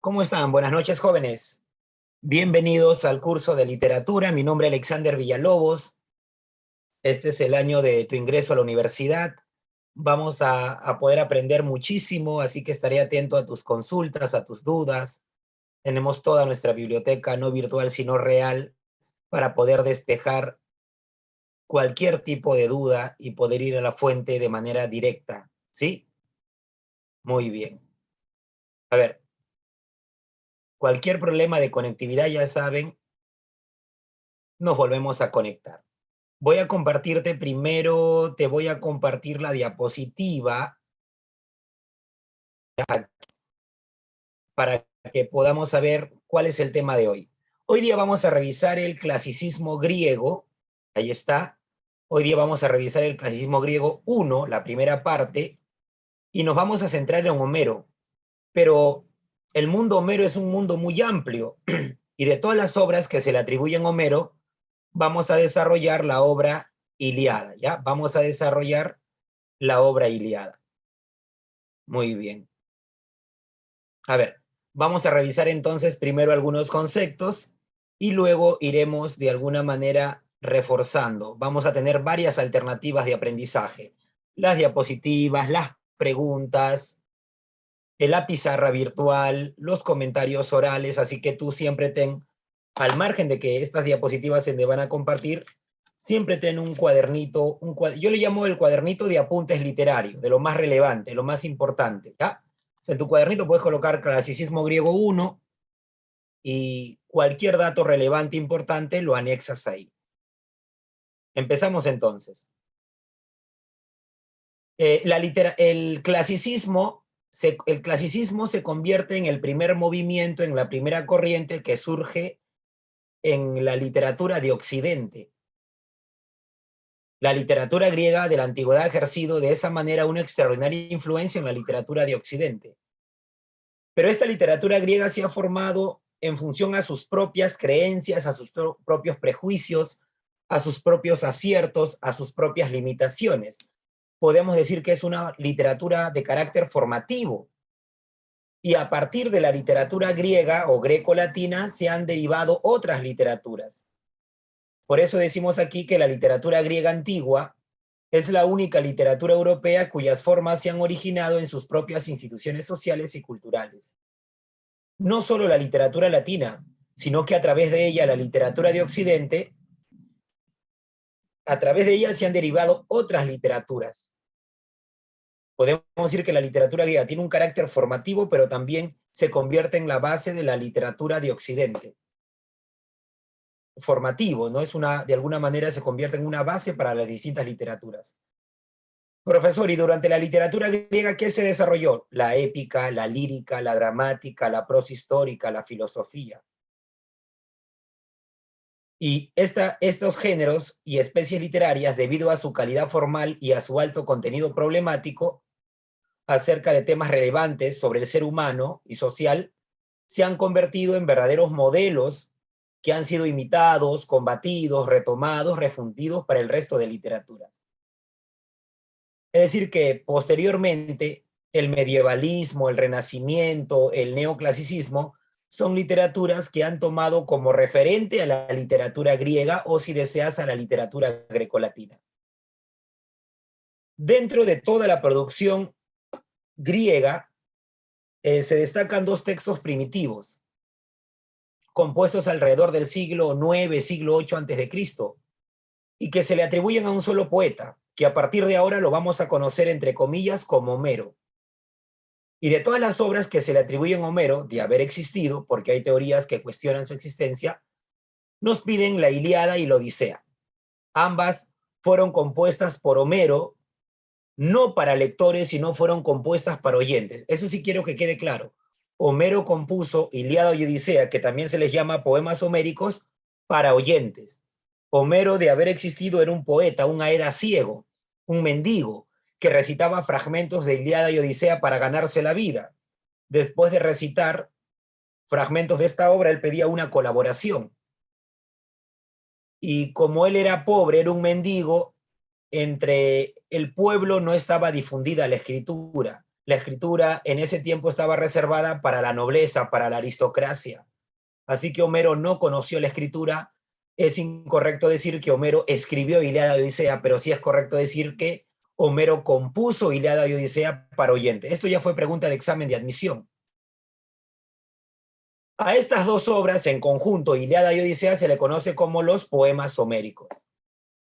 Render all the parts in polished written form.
¿Cómo están? Buenas noches, jóvenes. Bienvenidos al curso de literatura. Mi nombre es Alexander Villalobos. Este es el año de tu ingreso a la universidad. Vamos a poder aprender muchísimo, así que estaré atento a tus consultas, a tus dudas. Tenemos toda nuestra biblioteca, no virtual, sino real, para poder despejar cualquier tipo de duda y poder ir a la fuente de manera directa. ¿Sí? Muy bien. A ver, cualquier problema de conectividad, ya saben, nos volvemos a conectar. Voy a compartirte primero, te voy a compartir la diapositiva para que podamos saber cuál es el tema de hoy. Hoy día vamos a revisar el clasicismo griego, ahí está. Hoy día vamos a revisar el clasicismo griego 1, la primera parte, y nos vamos a centrar en Homero. Pero el mundo Homero es un mundo muy amplio, y de todas las obras que se le atribuyen a Homero, vamos a desarrollar la obra Ilíada, ¿ya? Vamos a desarrollar la obra Ilíada. Muy bien. A ver, vamos a revisar entonces primero algunos conceptos y luego iremos de alguna manera reforzando. Vamos a tener varias alternativas de aprendizaje. Las diapositivas, las preguntas, la pizarra virtual, los comentarios orales, así que tú siempre ten, al margen de que estas diapositivas se te van a compartir, siempre ten un cuadernito, yo le llamo el cuadernito de apuntes literarios, de lo más relevante, lo más importante, ¿ya? O sea, en tu cuadernito puedes colocar clasicismo griego 1 y cualquier dato relevante importante lo anexas ahí. Empezamos entonces. El clasicismo se convierte en el primer movimiento, en la primera corriente que surge en la literatura de Occidente. La literatura griega de la antigüedad ha ejercido de esa manera una extraordinaria influencia en la literatura de Occidente. Pero esta literatura griega se ha formado en función a sus propias creencias, a sus propios prejuicios, a sus propios aciertos, a sus propias limitaciones. Podemos decir que es una literatura de carácter formativo. Y a partir de la literatura griega o greco-latina se han derivado otras literaturas. Por eso decimos aquí que la literatura griega antigua es la única literatura europea cuyas formas se han originado en sus propias instituciones sociales y culturales. No solo la literatura latina, sino que a través de ella la literatura de Occidente, a través de ella se han derivado otras literaturas. Podemos decir que la literatura griega tiene un carácter formativo, pero también se convierte en la base de la literatura de Occidente. Formativo, ¿no? De alguna manera se convierte en una base para las distintas literaturas. Profesor, y durante la literatura griega, ¿qué se desarrolló? La épica, la lírica, la dramática, la prosa histórica, la filosofía. Y estos géneros y especies literarias, debido a su calidad formal y a su alto contenido problemático acerca de temas relevantes sobre el ser humano y social, se han convertido en verdaderos modelos que han sido imitados, combatidos, retomados, refundidos para el resto de literaturas. Es decir, que posteriormente el medievalismo, el renacimiento, el neoclasicismo son literaturas que han tomado como referente a la literatura griega o, si deseas, a la literatura grecolatina. Dentro de toda la producción griega se destacan dos textos primitivos, compuestos alrededor del siglo IX, siglo VIII a.C., y que se le atribuyen a un solo poeta, que a partir de ahora lo vamos a conocer entre comillas como Homero. Y de todas las obras que se le atribuyen a Homero de haber existido, porque hay teorías que cuestionan su existencia, nos piden la Ilíada y la Odisea. Ambas fueron compuestas por Homero, no para lectores, sino fueron compuestas para oyentes. Eso sí quiero que quede claro. Homero compuso Ilíada y Odisea, que también se les llama poemas homéricos, para oyentes. Homero, de haber existido, era un poeta, un aeda ciego, un mendigo, que recitaba fragmentos de Ilíada y Odisea para ganarse la vida. Después de recitar fragmentos de esta obra, él pedía una colaboración. Y como él era pobre, era un mendigo, entre el pueblo no estaba difundida la escritura. La escritura en ese tiempo estaba reservada para la nobleza, para la aristocracia. Así que Homero no conoció la escritura. Es incorrecto decir que Homero escribió Ilíada y Odisea, pero sí es correcto decir que Homero compuso Ilíada y Odisea para oyente. Esto ya fue pregunta de examen de admisión. A estas dos obras en conjunto, Ilíada y Odisea, se le conoce como los poemas homéricos.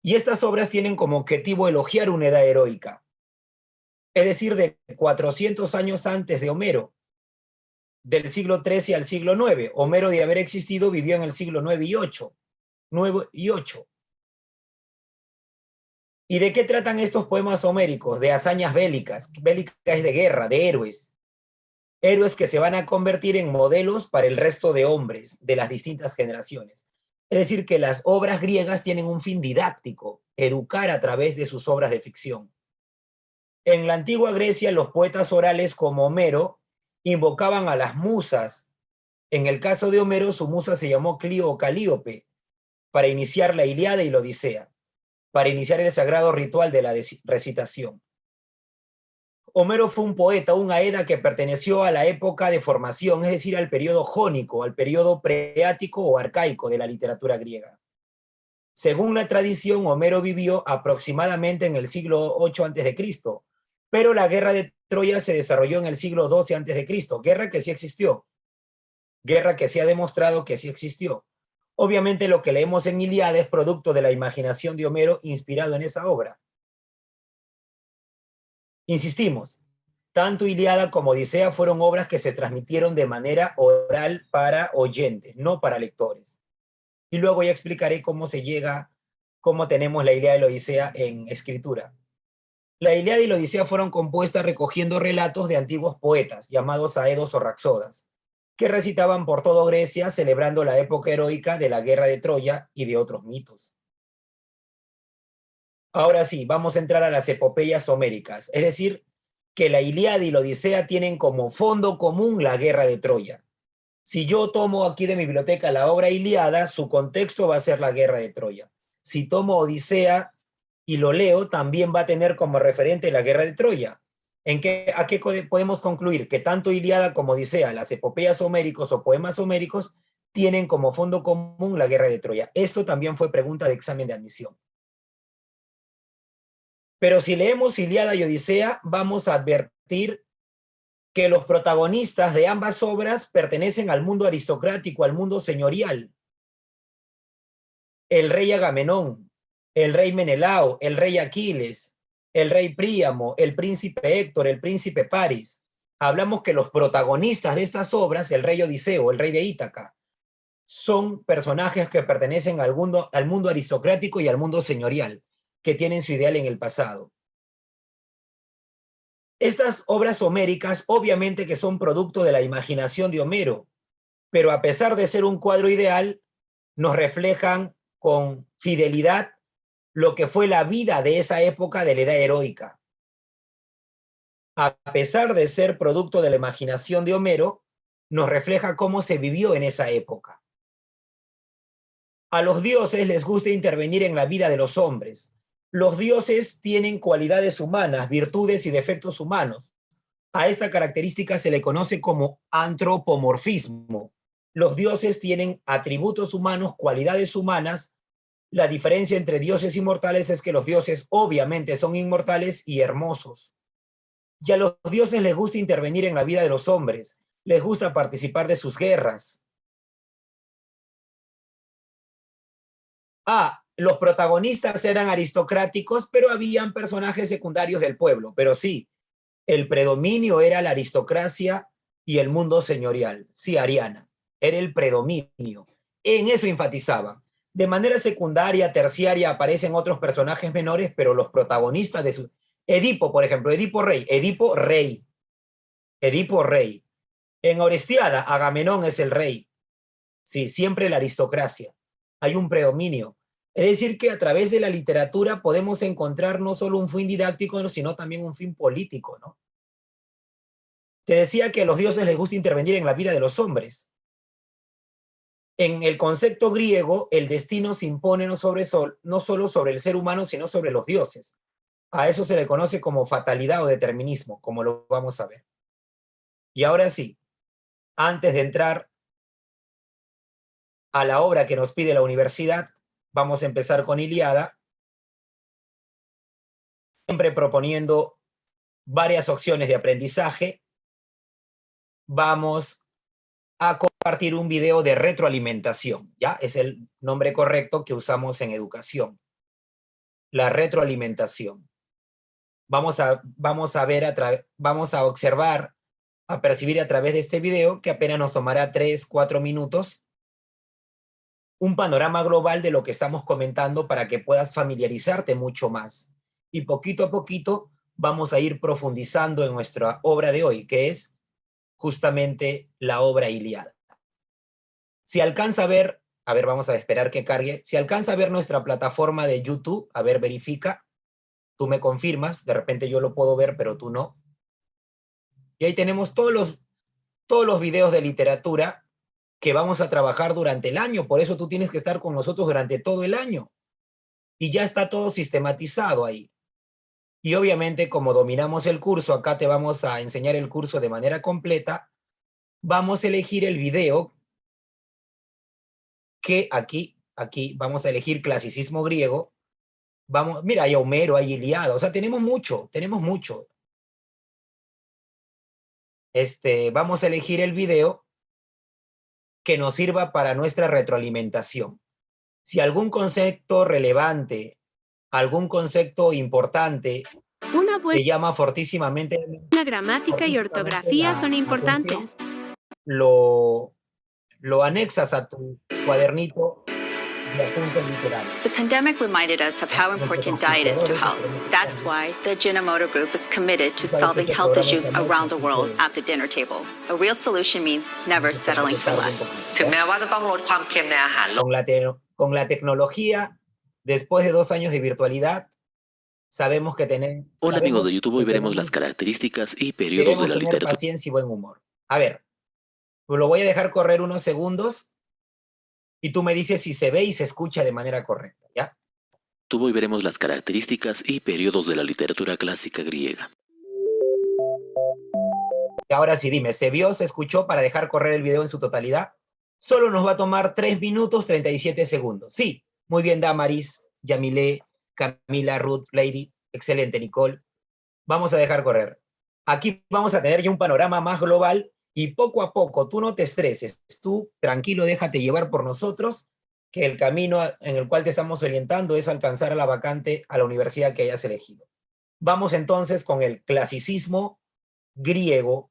Y estas obras tienen como objetivo elogiar una edad heroica, es decir, de 400 años antes de Homero, del siglo XIII al siglo IX. Homero, de haber existido, vivió en el siglo IX y VIII. ¿Y de qué tratan estos poemas homéricos? De hazañas bélicas. Bélicas es de guerra, de héroes. Héroes que se van a convertir en modelos para el resto de hombres de las distintas generaciones. Es decir, que las obras griegas tienen un fin didáctico, educar a través de sus obras de ficción. En la antigua Grecia, los poetas orales como Homero invocaban a las musas. En el caso de Homero, su musa se llamó Clío o Calíope, para iniciar la Ilíada y la Odisea, para iniciar el sagrado ritual de la recitación. Homero fue un poeta, un aeda que perteneció a la época de formación, es decir, al periodo jónico, al periodo preático o arcaico de la literatura griega. Según la tradición, Homero vivió aproximadamente en el siglo VIII a.C., pero la guerra de Troya se desarrolló en el siglo XII a.C., guerra que sí existió, guerra que se ha demostrado que sí existió. Obviamente lo que leemos en Ilíada es producto de la imaginación de Homero inspirado en esa obra. Insistimos, tanto Ilíada como Odisea fueron obras que se transmitieron de manera oral para oyentes, no para lectores. Y luego ya explicaré cómo se llega, cómo tenemos la Ilíada y la Odisea en escritura. La Ilíada y la Odisea fueron compuestas recogiendo relatos de antiguos poetas, llamados aedos o rapsodas, que recitaban por toda Grecia celebrando la época heroica de la guerra de Troya y de otros mitos. Ahora sí, vamos a entrar a las epopeyas homéricas, es decir, que la Ilíada y la Odisea tienen como fondo común la guerra de Troya. Si yo tomo aquí de mi biblioteca la obra Ilíada, su contexto va a ser la guerra de Troya. Si tomo Odisea y lo leo, también va a tener como referente la guerra de Troya. ¿A qué podemos concluir? Que tanto Ilíada como Odisea, las epopeyas homéricos o poemas homéricos, tienen como fondo común la guerra de Troya. Esto también fue pregunta de examen de admisión. Pero si leemos Ilíada y Odisea, vamos a advertir que los protagonistas de ambas obras pertenecen al mundo aristocrático, al mundo señorial. El rey Agamenón, el rey Menelao, el rey Aquiles, el rey Príamo, el príncipe Héctor, el príncipe Paris. Hablamos que los protagonistas de estas obras, el rey Odiseo, el rey de Ítaca, son personajes que pertenecen al mundo aristocrático y al mundo señorial, que tienen su ideal en el pasado. Estas obras homéricas obviamente que son producto de la imaginación de Homero, pero a pesar de ser un cuadro ideal, nos reflejan con fidelidad lo que fue la vida de esa época de la edad heroica. A pesar de ser producto de la imaginación de Homero, nos refleja cómo se vivió en esa época. A los dioses les gusta intervenir en la vida de los hombres. Los dioses tienen cualidades humanas, virtudes y defectos humanos. A esta característica se le conoce como antropomorfismo. Los dioses tienen atributos humanos, cualidades humanas. La diferencia entre dioses y mortales es que los dioses obviamente son inmortales y hermosos. Y a los dioses les gusta intervenir en la vida de los hombres, les gusta participar de sus guerras. Los protagonistas eran aristocráticos, pero habían personajes secundarios del pueblo. Pero sí, el predominio era la aristocracia y el mundo señorial. Sí, Ariana, era el predominio. En eso enfatizaban. De manera secundaria, terciaria, aparecen otros personajes menores, pero los protagonistas de su... Edipo, por ejemplo, Edipo rey. Edipo rey. En Orestiada, Agamenón es el rey. Sí, siempre la aristocracia. Hay un predominio. Es decir, que a través de la literatura podemos encontrar no solo un fin didáctico, sino también un fin político, ¿no? Te decía que a los dioses les gusta intervenir en la vida de los hombres. En el concepto griego, el destino se impone no solo sobre el ser humano, sino sobre los dioses. A eso se le conoce como fatalidad o determinismo, como lo vamos a ver. Y ahora sí, antes de entrar a la obra que nos pide la universidad, vamos a empezar con Ilíada, siempre proponiendo varias opciones de aprendizaje. Vamos a compartir un video de retroalimentación, ¿ya? Es el nombre correcto que usamos en educación. La retroalimentación. Vamos a ver, vamos a observar, a percibir a través de este video, que apenas nos tomará 3, 4 minutos, un panorama global de lo que estamos comentando para que puedas familiarizarte mucho más. Y poquito a poquito vamos a ir profundizando en nuestra obra de hoy, que es justamente la obra Ilíada. Si alcanza a ver, vamos a esperar que cargue. Si alcanza a ver nuestra plataforma de YouTube, a ver, verifica. Tú me confirmas, de repente yo lo puedo ver, pero tú no. Y ahí tenemos todos los videos de literatura que vamos a trabajar durante el año. Por eso tú tienes que estar con nosotros durante todo el año. Y ya está todo sistematizado ahí. Y obviamente, como dominamos el curso, acá te vamos a enseñar el curso de manera completa, vamos a elegir el video que aquí vamos a elegir clasicismo griego. Vamos, mira, hay Homero, hay Ilíada, o sea, tenemos mucho, tenemos mucho. Vamos a elegir el video que nos sirva para nuestra retroalimentación. Si algún concepto relevante, algún concepto importante te llama fortísimamente gramática y ortografía son importantes. Lo anexas a tu cuadernito de apuntes literarios. The pandemic reminded us of how important diet is to health. That's why the Ajinomoto Group is committed to solving health issues around the world at the dinner table. A real solution means never settling for less. ถึงแม้ว่าจะต้องลดความเค็มในอาหารลง Con la tecnología, después de 2 años de virtualidad, sabemos que tenemos... Hola amigos de YouTube, hoy veremos las características y periodos de la literatura. Paciencia y buen humor. A ver, lo voy a dejar correr unos segundos y tú me dices si se ve y se escucha de manera correcta, ¿ya? Hoy veremos las características y periodos de la literatura clásica griega. Ahora sí, dime, ¿se vio, se escuchó para dejar correr el video en su totalidad? Solo nos va a tomar 3 minutos 37 segundos. Sí, muy bien, Damaris, Yamile, Camila, Ruth, Lady, excelente, Nicole. Vamos a dejar correr. Aquí vamos a tener ya un panorama más global y poco a poco, tú no te estreses, tú tranquilo, déjate llevar por nosotros, que el camino en el cual te estamos orientando es alcanzar a la vacante a la universidad que hayas elegido. Vamos entonces con el clasicismo griego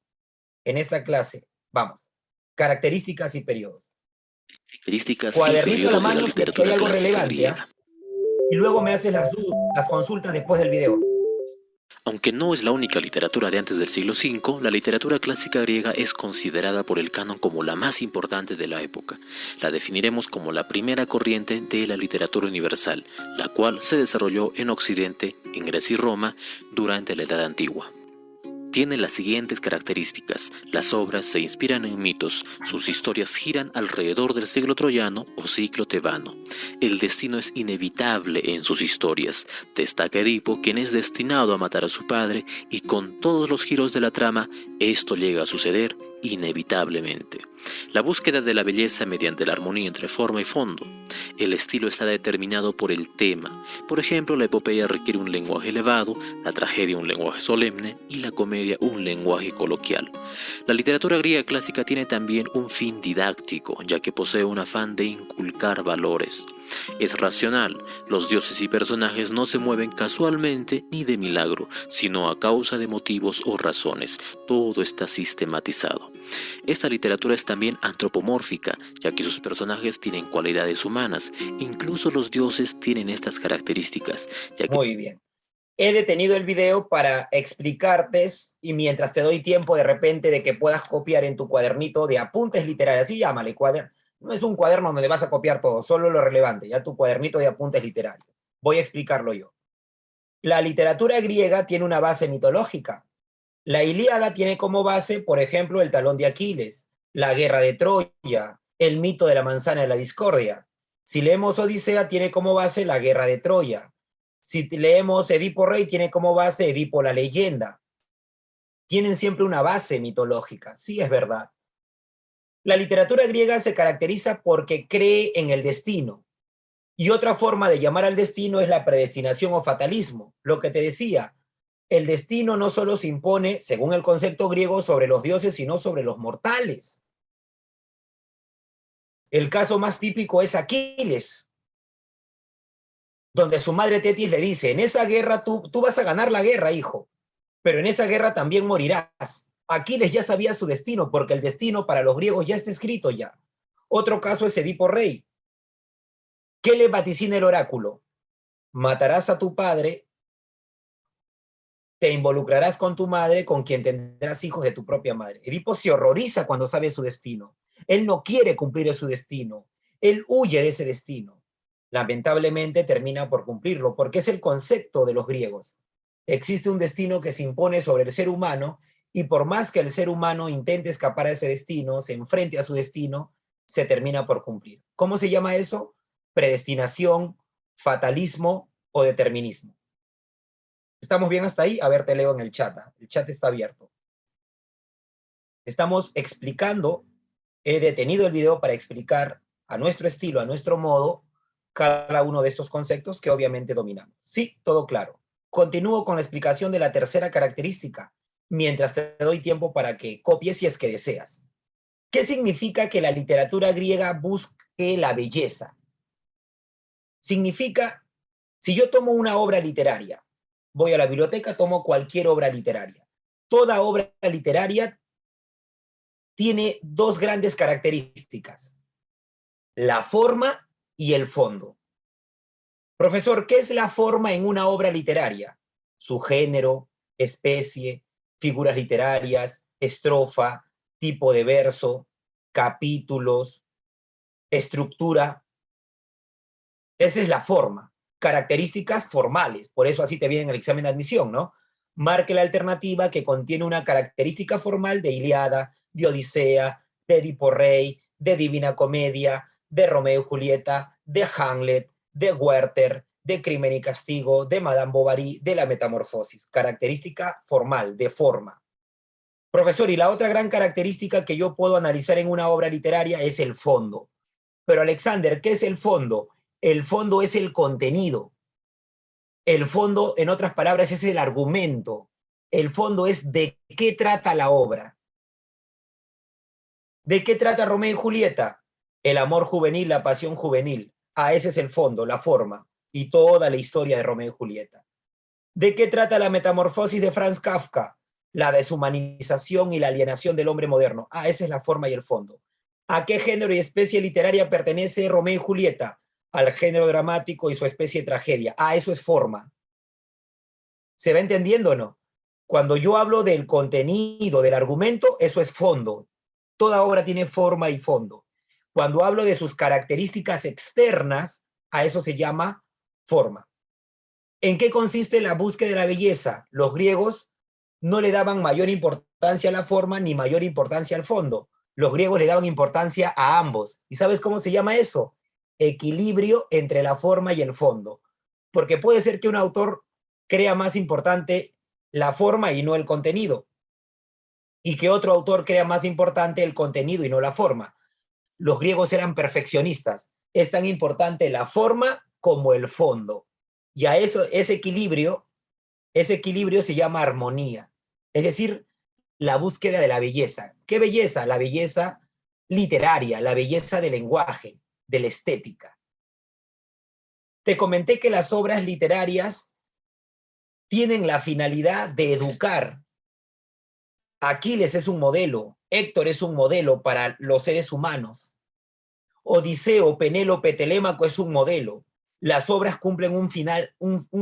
en esta clase. Vamos. Características y periodos. Características y periodos de la literatura clásica griega. Y luego me haces las consultas después del video. Aunque no es la única literatura de antes del siglo V, la literatura clásica griega es considerada por el canon como la más importante de la época. La definiremos como la primera corriente de la literatura universal, la cual se desarrolló en Occidente, en Grecia y Roma, durante la Edad Antigua. Tiene las siguientes características. Las obras se inspiran en mitos, sus historias giran alrededor del siglo troyano o ciclo tebano. El destino es inevitable en sus historias. Destaca Edipo, quien es destinado a matar a su padre, y con todos los giros de la trama, esto llega a suceder inevitablemente. La búsqueda de la belleza mediante la armonía entre forma y fondo. El estilo está determinado por el tema. Por ejemplo, la epopeya requiere un lenguaje elevado, la tragedia un lenguaje solemne y la comedia un lenguaje coloquial. La literatura griega clásica tiene también un fin didáctico, ya que posee un afán de inculcar valores. Es racional, los dioses y personajes no se mueven casualmente ni de milagro, sino a causa de motivos o razones. Todo está sistematizado. Esta literatura es también antropomórfica, ya que sus personajes tienen cualidades humanas. Incluso los dioses tienen estas características, ya que... Muy bien. He detenido el video para explicarte, y mientras te doy tiempo de repente de que puedas copiar en tu cuadernito de apuntes literarios, así llámale, cuaderno. No es un cuaderno donde vas a copiar todo, solo lo relevante, ya tu cuadernito de apuntes literarios. Voy a explicarlo yo. La literatura griega tiene una base mitológica. La Ilíada tiene como base, por ejemplo, el talón de Aquiles, la guerra de Troya, el mito de la manzana de la discordia. Si leemos Odisea, tiene como base la guerra de Troya. Si leemos Edipo Rey, tiene como base Edipo la leyenda. Tienen siempre una base mitológica. Sí, es verdad. La literatura griega se caracteriza porque cree en el destino. Y otra forma de llamar al destino es la predestinación o fatalismo. Lo que te decía, el destino no solo se impone, según el concepto griego, sobre los dioses, sino sobre los mortales. El caso más típico es Aquiles, donde su madre Tetis le dice, en esa guerra tú vas a ganar la guerra, hijo, pero en esa guerra también morirás. Aquiles ya sabía su destino, porque el destino para los griegos ya está escrito ya. Otro caso es Edipo Rey. ¿Qué le vaticina el oráculo? Matarás a tu padre, te involucrarás con tu madre, con quien tendrás hijos de tu propia madre. Edipo se horroriza cuando sabe su destino. Él no quiere cumplir su destino. Él huye de ese destino. Lamentablemente termina por cumplirlo, porque es el concepto de los griegos. Existe un destino que se impone sobre el ser humano, y por más que el ser humano intente escapar a ese destino, se enfrente a su destino, se termina por cumplir. ¿Cómo se llama eso? Predestinación, fatalismo o determinismo. ¿Estamos bien hasta ahí? A ver, te leo en el chat. El chat está abierto. Estamos explicando, he detenido el video para explicar a nuestro estilo, a nuestro modo, cada uno de estos conceptos que obviamente dominamos. Sí, todo claro. Continúo con la explicación de la tercera característica, mientras te doy tiempo para que copies si es que deseas. ¿Qué significa que la literatura griega busque la belleza? Significa, si yo tomo una obra literaria, voy a la biblioteca, tomo cualquier obra literaria. Toda obra literaria tiene dos grandes características: la forma y el fondo. Profesor, ¿qué es la forma en una obra literaria? Su género, especie, figuras literarias, estrofa, tipo de verso, capítulos, estructura. Esa es la forma. Características formales, por eso así te viene en el examen de admisión, ¿no? Marque la alternativa que contiene una característica formal de Ilíada, de Odisea, de Edipo Rey, de Divina Comedia, de Romeo y Julieta, de Hamlet, de Werther, de Crimen y Castigo, de Madame Bovary, de la Metamorfosis. Característica formal, de forma. Profesor, y la otra gran característica que yo puedo analizar en una obra literaria es el fondo. Pero Alexander, ¿qué es el fondo? El fondo es el contenido. El fondo, en otras palabras, es el argumento. El fondo es de qué trata la obra. ¿De qué trata Romeo y Julieta? El amor juvenil, la pasión juvenil. Ah, ese es el fondo, la forma y toda la historia de Romeo y Julieta. ¿De qué trata la metamorfosis de Franz Kafka? La deshumanización y la alienación del hombre moderno. Ah, esa es la forma y el fondo. ¿A qué género y especie literaria pertenece Romeo y Julieta? Al género dramático y su especie de tragedia. Ah, eso es forma. ¿Se va entendiendo o no? Cuando yo hablo del contenido, del argumento, eso es fondo. Toda obra tiene forma y fondo. Cuando hablo de sus características externas, a eso se llama forma. ¿En qué consiste la búsqueda de la belleza? Los griegos no le daban mayor importancia a la forma ni mayor importancia al fondo. Los griegos le daban importancia a ambos. ¿Y sabes cómo se llama eso? Equilibrio entre la forma y el fondo. Porque puede ser que un autor crea más importante la forma y no el contenido, y que otro autor crea más importante el contenido y no la forma. Los griegos eran perfeccionistas. Es tan importante la forma como el fondo. Y a eso, ese equilibrio se llama armonía. Es decir, la búsqueda de la belleza. ¿Qué belleza? La belleza literaria, la belleza del lenguaje, de la estética. Te comenté que las obras literarias tienen la finalidad de educar. Aquiles es un modelo, Héctor es un modelo para los seres humanos. Odiseo, Penélope, Telémaco es un modelo. Las obras cumplen un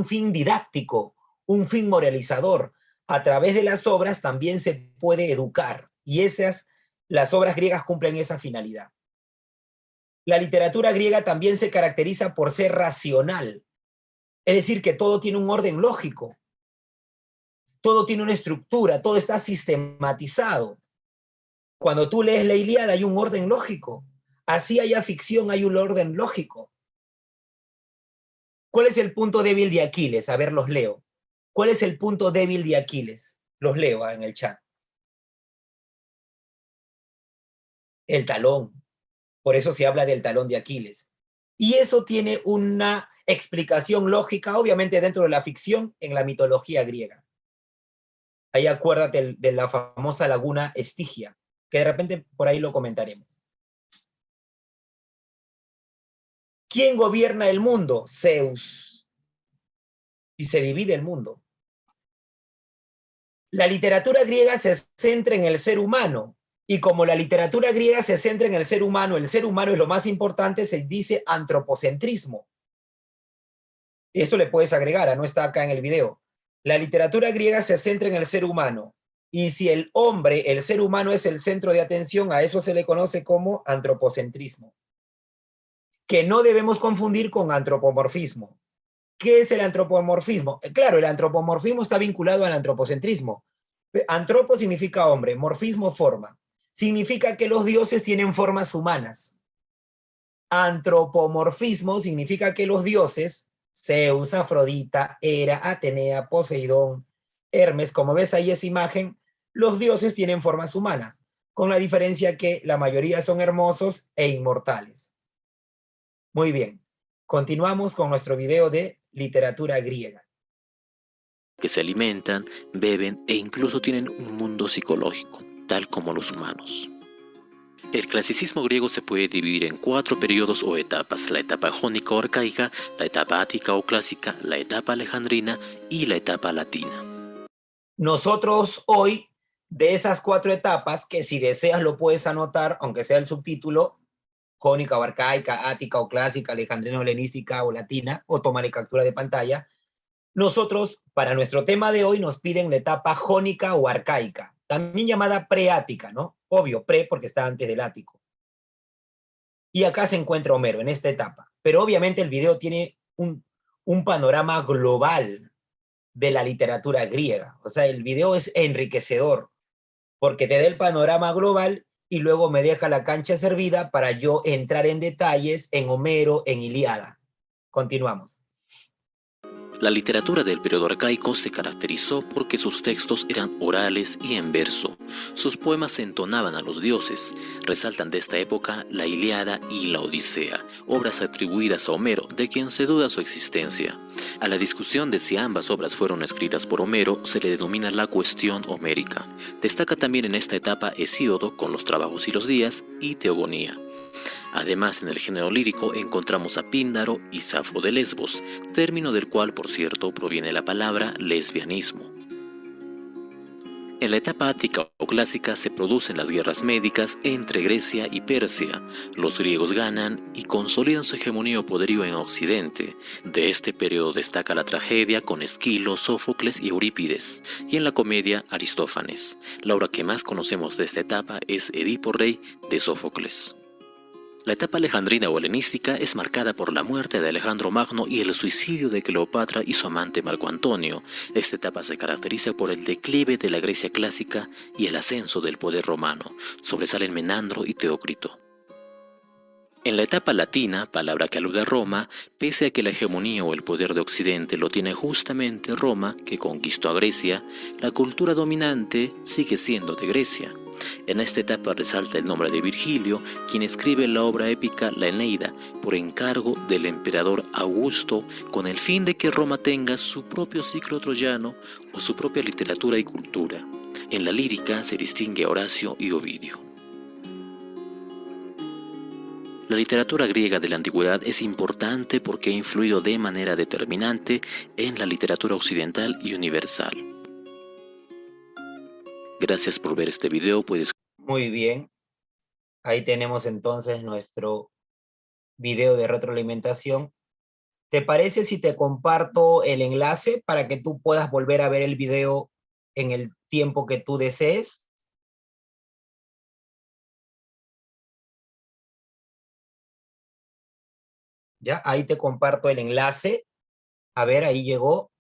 fin didáctico, un fin moralizador. A través de las obras también se puede educar, y las obras griegas cumplen esa finalidad. La literatura griega también se caracteriza por ser racional, es decir, que todo tiene un orden lógico, todo tiene una estructura, todo está sistematizado. Cuando tú lees la Ilíada hay un orden lógico, así haya ficción, hay un orden lógico. ¿Cuál es el punto débil de Aquiles? A ver, los leo. ¿Cuál es el punto débil de Aquiles? Los leo en el chat. El talón. Por eso se habla del talón de Aquiles. Y eso tiene una explicación lógica, obviamente dentro de la ficción, en la mitología griega. Ahí acuérdate de la famosa laguna Estigia, que de repente por ahí lo comentaremos. ¿Quién gobierna el mundo? Zeus. Y se divide el mundo. La literatura griega se centra en el ser humano, y como la literatura griega se centra en el ser humano es lo más importante, se dice antropocentrismo. Esto le puedes agregar, no está acá en el video. La literatura griega se centra en el ser humano, y si el hombre, el ser humano es el centro de atención, a eso se le conoce como antropocentrismo, que no debemos confundir con antropomorfismo. ¿Qué es el antropomorfismo? Claro, el antropomorfismo está vinculado al antropocentrismo. Antropo significa hombre, morfismo forma. Significa que los dioses tienen formas humanas. Antropomorfismo significa que los dioses, Zeus, Afrodita, Hera, Atenea, Poseidón, Hermes, como ves ahí esa imagen, los dioses tienen formas humanas, con la diferencia que la mayoría son hermosos e inmortales. Muy bien, continuamos con nuestro video de literatura griega. Que se alimentan, beben e incluso tienen un mundo psicológico, tal como los humanos. El clasicismo griego se puede dividir en 4 periodos o etapas: la etapa jónica o arcaica, la etapa ática o clásica, la etapa alejandrina y la etapa latina. Nosotros hoy, de esas 4 etapas, que si deseas lo puedes anotar, aunque sea el subtítulo, jónica o arcaica, ática o clásica, alejandrina o helenística o latina, o tomaré captura de pantalla, nosotros, para nuestro tema de hoy, nos piden la etapa jónica o arcaica, también llamada preática, ¿no? Obvio, pre porque está antes del ático. Y acá se encuentra Homero, en esta etapa. Pero obviamente el video tiene un panorama global de la literatura griega. O sea, el video es enriquecedor, porque te da el panorama global y luego me deja la cancha servida para yo entrar en detalles en Homero, en Ilíada. Continuamos. La literatura del periodo arcaico se caracterizó porque sus textos eran orales y en verso. Sus poemas se entonaban a los dioses. Resaltan de esta época la Ilíada y la Odisea, obras atribuidas a Homero, de quien se duda su existencia. A la discusión de si ambas obras fueron escritas por Homero se le denomina la cuestión homérica. Destaca también en esta etapa Hesíodo con los trabajos y los días y Teogonía. Además, en el género lírico encontramos a Píndaro y Safo de Lesbos, término del cual, por cierto, proviene la palabra lesbianismo. En la etapa ática o clásica se producen las guerras médicas entre Grecia y Persia. Los griegos ganan y consolidan su hegemonía o poderío en Occidente. De este periodo destaca la tragedia con Esquilo, Sófocles y Eurípides, y en la comedia Aristófanes. La obra que más conocemos de esta etapa es Edipo Rey de Sófocles. La etapa alejandrina o helenística es marcada por la muerte de Alejandro Magno y el suicidio de Cleopatra y su amante Marco Antonio. Esta etapa se caracteriza por el declive de la Grecia clásica y el ascenso del poder romano. Sobresalen Menandro y Teócrito. En la etapa latina, palabra que alude a Roma, pese a que la hegemonía o el poder de Occidente lo tiene justamente Roma, que conquistó a Grecia, la cultura dominante sigue siendo de Grecia. En esta etapa resalta el nombre de Virgilio, quien escribe la obra épica La Eneida por encargo del emperador Augusto, con el fin de que Roma tenga su propio ciclo troyano o su propia literatura y cultura. En la lírica se distingue a Horacio y Ovidio. La literatura griega de la antigüedad es importante porque ha influido de manera determinante en la literatura occidental y universal. Gracias por ver este video. Muy bien. Ahí tenemos entonces nuestro video de retroalimentación. ¿Te parece si te comparto el enlace para que tú puedas volver a ver el video en el tiempo que tú desees? Ya, ahí te comparto el enlace. A ver, ahí llegó.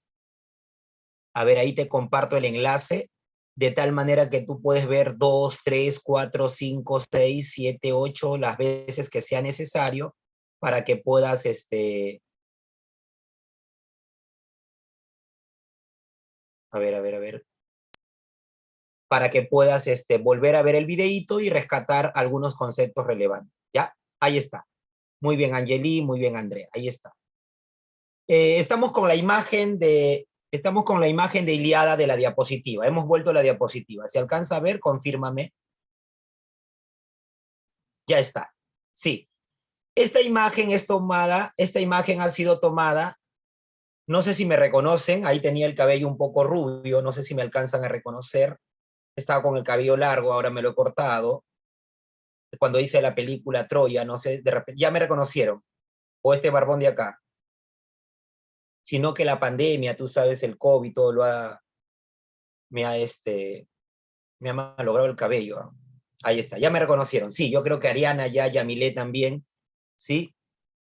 A ver, ahí te comparto el enlace, de tal manera que tú puedes ver 2, 3, 4, 5, 6, 7, 8, las veces que sea necesario para que puedas A ver. Para que puedas volver a ver el videíto y rescatar algunos conceptos relevantes. ¿Ya? Ahí está. Muy bien, Angeli, muy bien, Andrea. Ahí está. Estamos con la imagen de Ilíada de la diapositiva. Hemos vuelto a la diapositiva. ¿Se alcanza a ver? Confírmame. Ya está. Sí. Esta imagen ha sido tomada. No sé si me reconocen. Ahí tenía el cabello un poco rubio. No sé si me alcanzan a reconocer. Estaba con el cabello largo, ahora me lo he cortado. Cuando hice la película Troya, no sé, de repente, ya me reconocieron. O este barbón de acá. Sino que la pandemia, tú sabes, el COVID, todo me ha malogrado el cabello. Ahí está, ya me reconocieron. Sí, yo creo que Ariana ya, Yamilé también, ¿sí?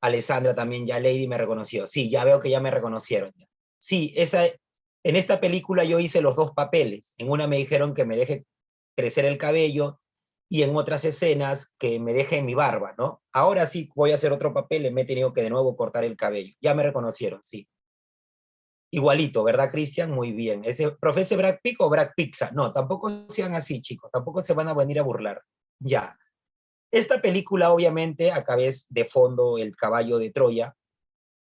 Alessandra también, ya Lady me reconoció. Sí, ya veo que ya me reconocieron. Sí, en esta película yo hice los dos papeles. En una me dijeron que me deje crecer el cabello y en otras escenas que me deje mi barba, ¿no? Ahora sí voy a hacer otro papel y me he tenido que de nuevo cortar el cabello. Ya me reconocieron, sí. Igualito, ¿verdad, Cristian? Muy bien. ¿Profese Brad Pitt o Brad Pizza? No, tampoco sean así, chicos. Tampoco se van a venir a burlar. Ya. Esta película, obviamente, acá ves de fondo el caballo de Troya,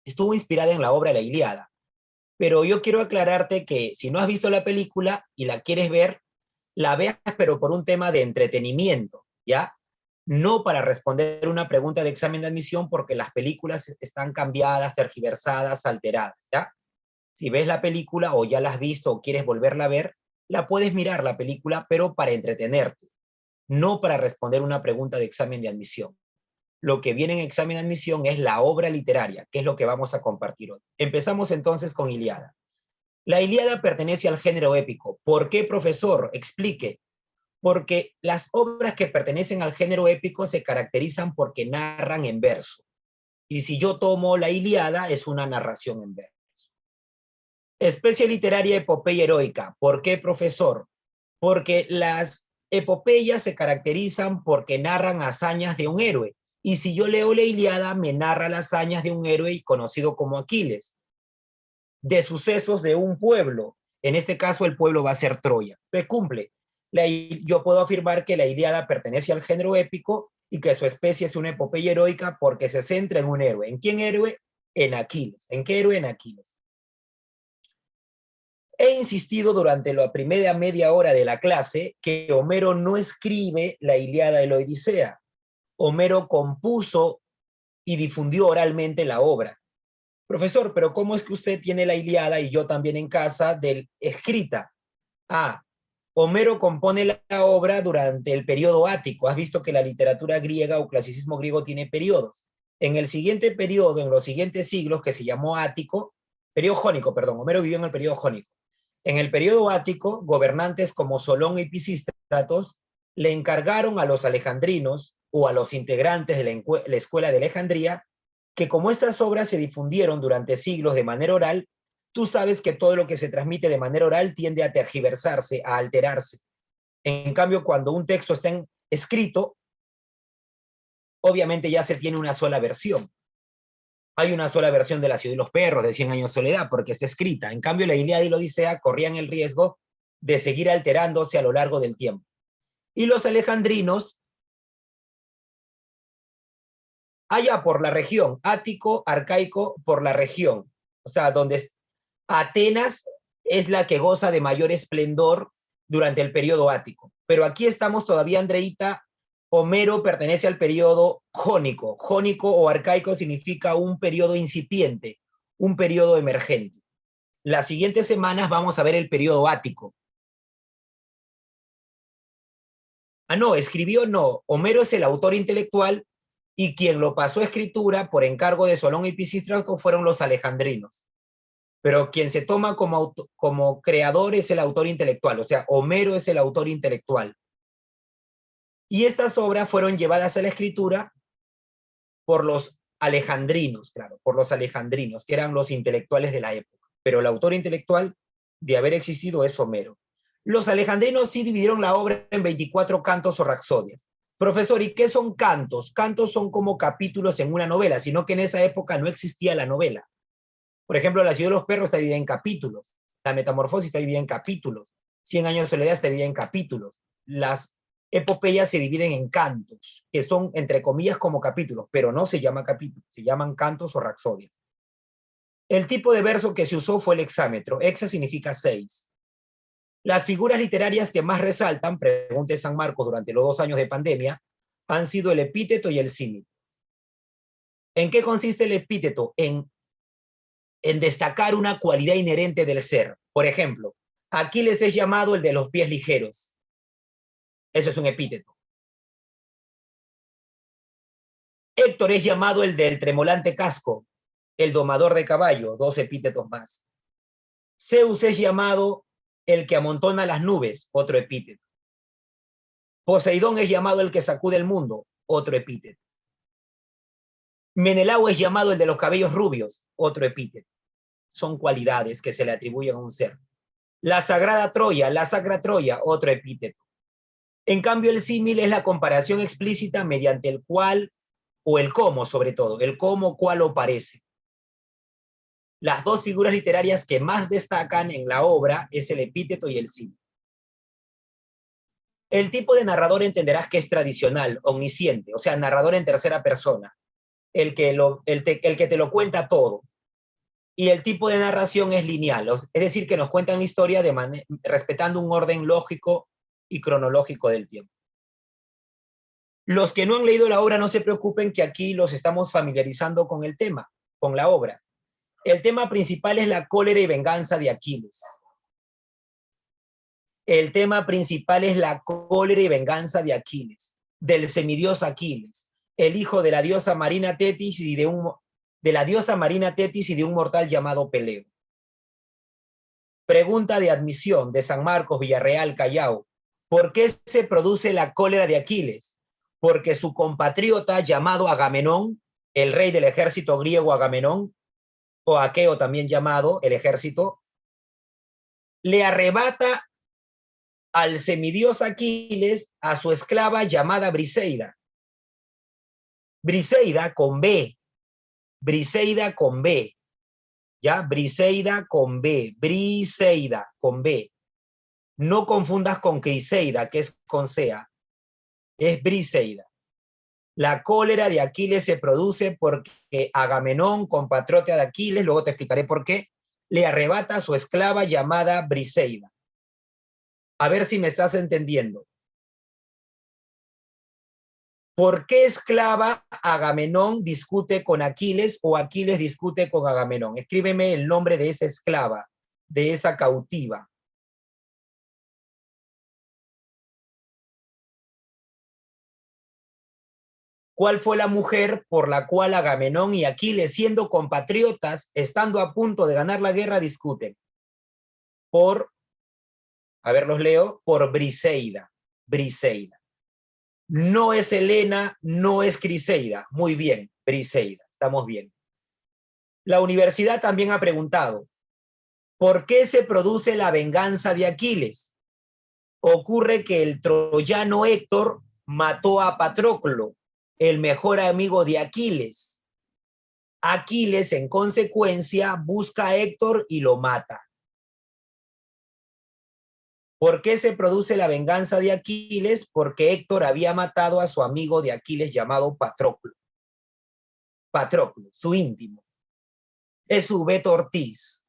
estuvo inspirada en la obra La Ilíada. Pero yo quiero aclararte que si no has visto la película y la quieres ver, la veas, pero por un tema de entretenimiento, ¿ya? No para responder una pregunta de examen de admisión, porque las películas están cambiadas, tergiversadas, alteradas, ¿ya? Si ves la película o ya la has visto o quieres volverla a ver, la puedes mirar la película, pero para entretenerte, no para responder una pregunta de examen de admisión. Lo que viene en examen de admisión es la obra literaria, que es lo que vamos a compartir hoy. Empezamos entonces con Ilíada. La Ilíada pertenece al género épico. ¿Por qué, profesor? Explique. Porque las obras que pertenecen al género épico se caracterizan porque narran en verso. Y si yo tomo la Ilíada, es una narración en verso. Especie literaria, epopeya heroica. ¿Por qué, profesor? Porque las epopeyas se caracterizan porque narran hazañas de un héroe. Y si yo leo la Ilíada, me narra las hazañas de un héroe conocido como Aquiles, de sucesos de un pueblo. En este caso, el pueblo va a ser Troya. Se cumple. Yo puedo afirmar que la Ilíada pertenece al género épico y que su especie es una epopeya heroica porque se centra en un héroe. ¿En quién héroe? En Aquiles. ¿En qué héroe? En Aquiles. He insistido durante la primera media hora de la clase que Homero no escribe la Ilíada y la Odisea. Homero compuso y difundió oralmente la obra. Profesor, pero ¿cómo es que usted tiene la Ilíada y yo también en casa escrita? Homero compone la obra durante el periodo ático. Has visto que la literatura griega o clasicismo griego tiene periodos. En el siguiente periodo, en los siguientes siglos, que se llamó ático, periodo jónico, perdón, Homero vivió en el periodo jónico. En el periodo ático, gobernantes como Solón y Pisístratos le encargaron a los alejandrinos o a los integrantes de la escuela de Alejandría que como estas obras se difundieron durante siglos de manera oral, tú sabes que todo lo que se transmite de manera oral tiende a tergiversarse, a alterarse. En cambio, cuando un texto está escrito, obviamente ya se tiene una sola versión. Hay una sola versión de La ciudad y los perros, de 100 años de soledad, porque está escrita. En cambio, la Ilíada y la Odisea corrían el riesgo de seguir alterándose a lo largo del tiempo. Y los alejandrinos, allá por la región, ático, arcaico, por la región, o sea, donde Atenas es la que goza de mayor esplendor durante el periodo ático. Pero aquí estamos todavía, Andreita, Homero pertenece al periodo jónico. Jónico o arcaico significa un periodo incipiente, un periodo emergente. Las siguientes semanas vamos a ver el periodo ático. No, escribió no. Homero es el autor intelectual y quien lo pasó a escritura por encargo de Solón y Pisístrato fueron los alejandrinos. Pero quien se toma como creador es el autor intelectual, o sea, Homero es el autor intelectual. Y estas obras fueron llevadas a la escritura por los alejandrinos, claro, por los alejandrinos, que eran los intelectuales de la época. Pero el autor intelectual de haber existido es Homero. Los alejandrinos sí dividieron la obra en 24 cantos o rapsodias. Profesor, ¿y qué son cantos? Cantos son como capítulos en una novela, sino que en esa época no existía la novela. Por ejemplo, La ciudad de los perros está dividida en capítulos. La Metamorfosis está dividida en capítulos. 100 años de soledad está dividida en capítulos. Las epopeyas se dividen en cantos, que son, entre comillas, como capítulos, pero no se llama capítulos, se llaman cantos o rapsodias. El tipo de verso que se usó fue el hexámetro. Hexa significa 6. Las figuras literarias que más resaltan, pregunte San Marcos durante los 2 años de pandemia, han sido el epíteto y el símil. ¿En qué consiste el epíteto? En destacar una cualidad inherente del ser. Por ejemplo, Aquiles es llamado el de los pies ligeros. Eso es un epíteto. Héctor es llamado el del tremolante casco, el domador de caballo, 2 epítetos más. Zeus es llamado el que amontona las nubes, otro epíteto. Poseidón es llamado el que sacude el mundo, otro epíteto. Menelao es llamado el de los cabellos rubios, otro epíteto. Son cualidades que se le atribuyen a un ser. La Sacra Troya, otro epíteto. En cambio, el símil es la comparación explícita mediante el cual, o el cómo sobre todo, el cómo, cuál o parece. Las 2 figuras literarias que más destacan en la obra es el epíteto y el símil. El tipo de narrador entenderás que es tradicional, omnisciente, o sea, narrador en tercera persona, el que te lo cuenta todo. Y el tipo de narración es lineal, es decir, que nos cuentan la historia respetando un orden lógico y cronológico del tiempo. Los que no han leído la obra no se preocupen, que aquí los estamos familiarizando con el tema, con la obra. El tema principal es la cólera y venganza de Aquiles. El tema principal es la cólera y venganza de Aquiles, del semidios Aquiles, el hijo de la diosa marina Tetis y de un mortal llamado Peleo. Pregunta de admisión de San Marcos, Villarreal, Callao. ¿Por qué se produce la cólera de Aquiles? Porque su compatriota llamado Agamenón, el rey del ejército griego Agamenón, o Aqueo también llamado el ejército, le arrebata al semidios Aquiles a su esclava llamada Briseida. Briseida con B. Briseida con B. ¿Ya? Briseida con B. Briseida con B. No confundas con Criseida, que es con C. Es Briseida. La cólera de Aquiles se produce porque Agamenón, compatriota de Aquiles, luego te explicaré por qué, le arrebata a su esclava llamada Briseida. A ver si me estás entendiendo. ¿Por qué esclava Agamenón discute con Aquiles o Aquiles discute con Agamenón? Escríbeme el nombre de esa esclava, de esa cautiva. ¿Cuál fue la mujer por la cual Agamenón y Aquiles, siendo compatriotas, estando a punto de ganar la guerra, discuten? A ver, los leo, por Briseida. Briseida. No es Helena, no es Criseida. Muy bien, Briseida, estamos bien. La universidad también ha preguntado, ¿por qué se produce la venganza de Aquiles? Ocurre que el troyano Héctor mató a Patroclo, el mejor amigo de Aquiles. Aquiles, en consecuencia, busca a Héctor y lo mata. ¿Por qué se produce la venganza de Aquiles? Porque Héctor había matado a su amigo de Aquiles llamado Patroclo. Patroclo, su íntimo. Es su Beto Ortiz.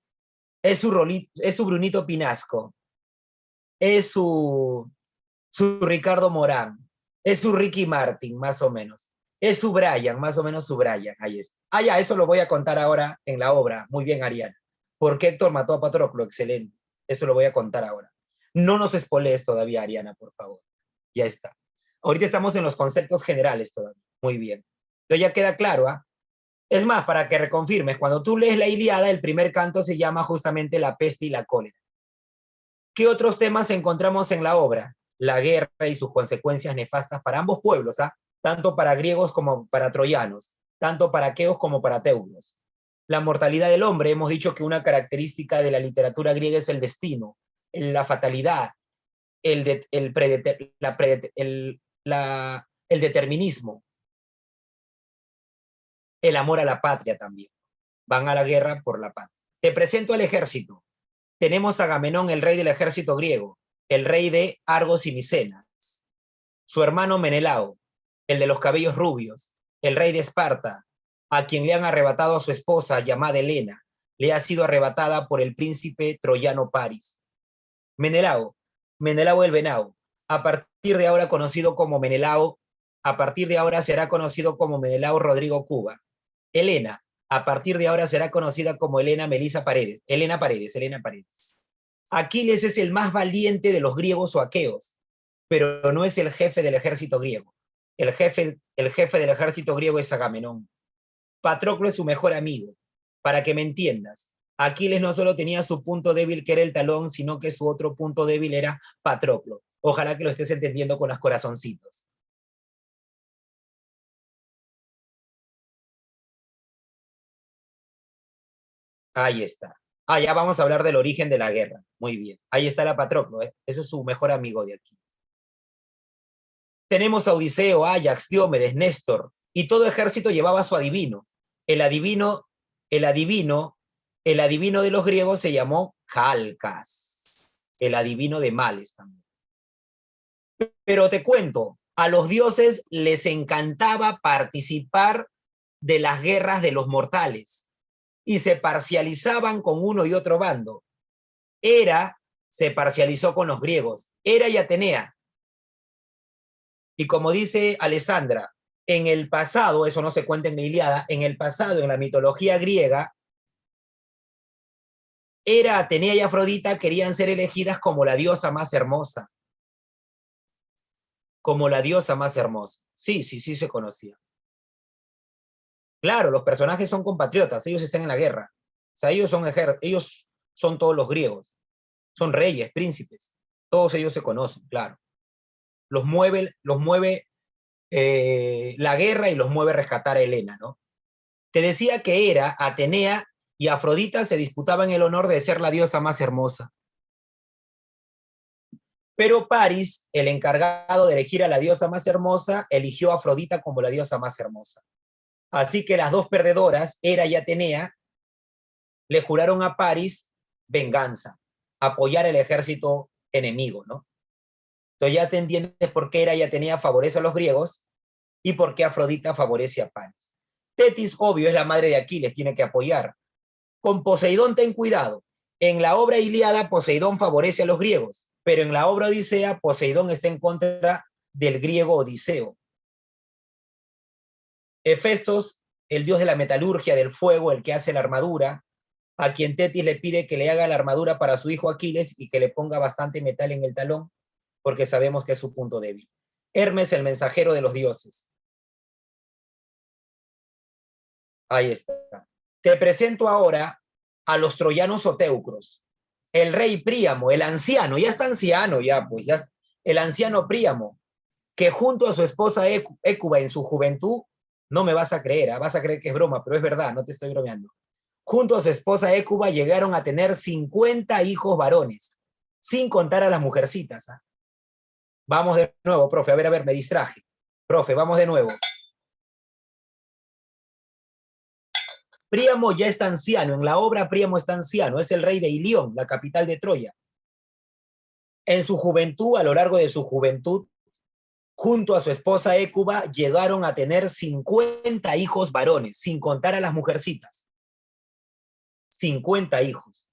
Es su Brunito Pinasco. Es su Ricardo Morán. Es su Ricky Martin, más o menos. Es su Brian, más o menos su Brian. Ahí está. Ah, ya, eso lo voy a contar ahora en la obra. Muy bien, Ariana. ¿Por qué Héctor mató a Patroclo? Excelente. Eso lo voy a contar ahora. No nos spoilees todavía, Ariana, por favor. Ya está. Ahorita estamos en los conceptos generales todavía. Muy bien. Pero ya queda claro, ¿ah? Es más, para que reconfirmes, cuando tú lees la Ilíada, el primer canto se llama justamente La peste y la cólera. ¿Qué otros temas encontramos en la obra? La guerra y sus consecuencias nefastas para ambos pueblos, ¿ah? Tanto para griegos como para troyanos, tanto para aqueos como para teucros. La mortalidad del hombre, hemos dicho que una característica de la literatura griega es el destino, la fatalidad, el determinismo, el amor a la patria también. Van a la guerra por la patria. Te presento al ejército. tenemos a Agamenón, el rey del ejército griego, el rey de Argos y Micenas, su hermano Menelao, el de los cabellos rubios, el rey de Esparta, a quien le han arrebatado a su esposa llamada Helena, le ha sido arrebatada por el príncipe troyano Paris. Menelao el Venao, a partir de ahora conocido como Menelao, a partir de ahora será conocido como Menelao Rodrigo Cuba. Helena, a partir de ahora será conocida como Helena Paredes. Aquiles es el más valiente de los griegos o aqueos, pero no es el jefe del ejército griego. El jefe del ejército griego es Agamenón. Patroclo es su mejor amigo. Para que me entiendas, Aquiles no solo tenía su punto débil que era el talón, sino que su otro punto débil era Patroclo. Ojalá que lo estés entendiendo con los corazoncitos. Ahí está. Ya vamos a hablar del origen de la guerra. Muy bien. Ahí está la Patroclo, ¿eh? Eso es su mejor amigo de aquí. Tenemos a Odiseo, Ajax, Diomedes, Néstor, y todo ejército llevaba a su adivino. El adivino de los griegos se llamó Calcas, el adivino de males también. Pero te cuento, a los dioses les encantaba participar de las guerras de los mortales y se parcializaban con uno y otro bando. Hera se parcializó con los griegos, Hera y Atenea. Y como dice Alessandra, en el pasado, eso no se cuenta en la Ilíada, en el pasado, en la mitología griega, Hera, Atenea y Afrodita querían ser elegidas como la diosa más hermosa. Como la diosa más hermosa. Sí se conocía. Claro, los personajes son compatriotas, ellos están en la guerra. O sea, ellos son todos los griegos. Son reyes, príncipes. Todos ellos se conocen, claro. Los mueve la guerra y los mueve rescatar a Helena, ¿no? Te decía que Hera, Atenea y Afrodita se disputaban el honor de ser la diosa más hermosa. Pero Paris, el encargado de elegir a la diosa más hermosa, eligió a Afrodita como la diosa más hermosa. Así que las dos perdedoras, Hera y Atenea, le juraron a Paris venganza, apoyar el ejército enemigo, ¿no? Entonces ya te entiendes por qué Hera y Atenea favorece a los griegos y por qué Afrodita favorece a Paris. Tetis, obvio, es la madre de Aquiles, tiene que apoyar. Con Poseidón ten cuidado. En la obra Ilíada, Poseidón favorece a los griegos, pero en la obra Odisea, Poseidón está en contra del griego Odiseo. Hefestos, el dios de la metalurgia, del fuego, el que hace la armadura, a quien Tetis le pide que le haga la armadura para su hijo Aquiles y que le ponga bastante metal en el talón, porque sabemos que es su punto débil. Hermes, el mensajero de los dioses. Ahí está. Te presento ahora a los troyanos o teucros. El rey Príamo, el anciano, ya está anciano, el anciano Príamo, que junto a su esposa Hécuba en su juventud, no me vas a creer, vas a creer que es broma, pero es verdad, no te estoy bromeando. Junto a su esposa Hécuba llegaron a tener 50 hijos varones, sin contar a las mujercitas. Vamos de nuevo, profe, a ver, me distraje. Profe, vamos de nuevo. Príamo ya está anciano, en la obra Príamo está anciano, es el rey de Ilión, la capital de Troya. En su juventud, a lo largo de su juventud, junto a su esposa Hécuba, llegaron a tener 50 hijos varones, sin contar a las mujercitas. 50 hijos.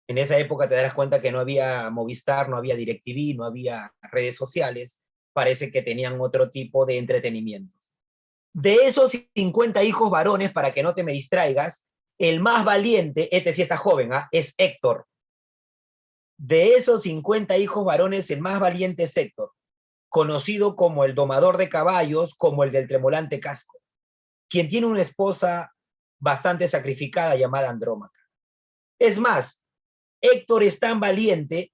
En esa época te darás cuenta que no había Movistar, no había DirecTV, no había redes sociales. Parece que tenían otro tipo de entretenimientos. De esos 50 hijos varones, para que no te me distraigas, el más valiente, este sí está joven, es Héctor. De esos 50 hijos varones, el más valiente es Héctor, conocido como el domador de caballos, como el del tremolante casco, quien tiene una esposa bastante sacrificada llamada Andrómaca. Es más, Héctor es tan valiente,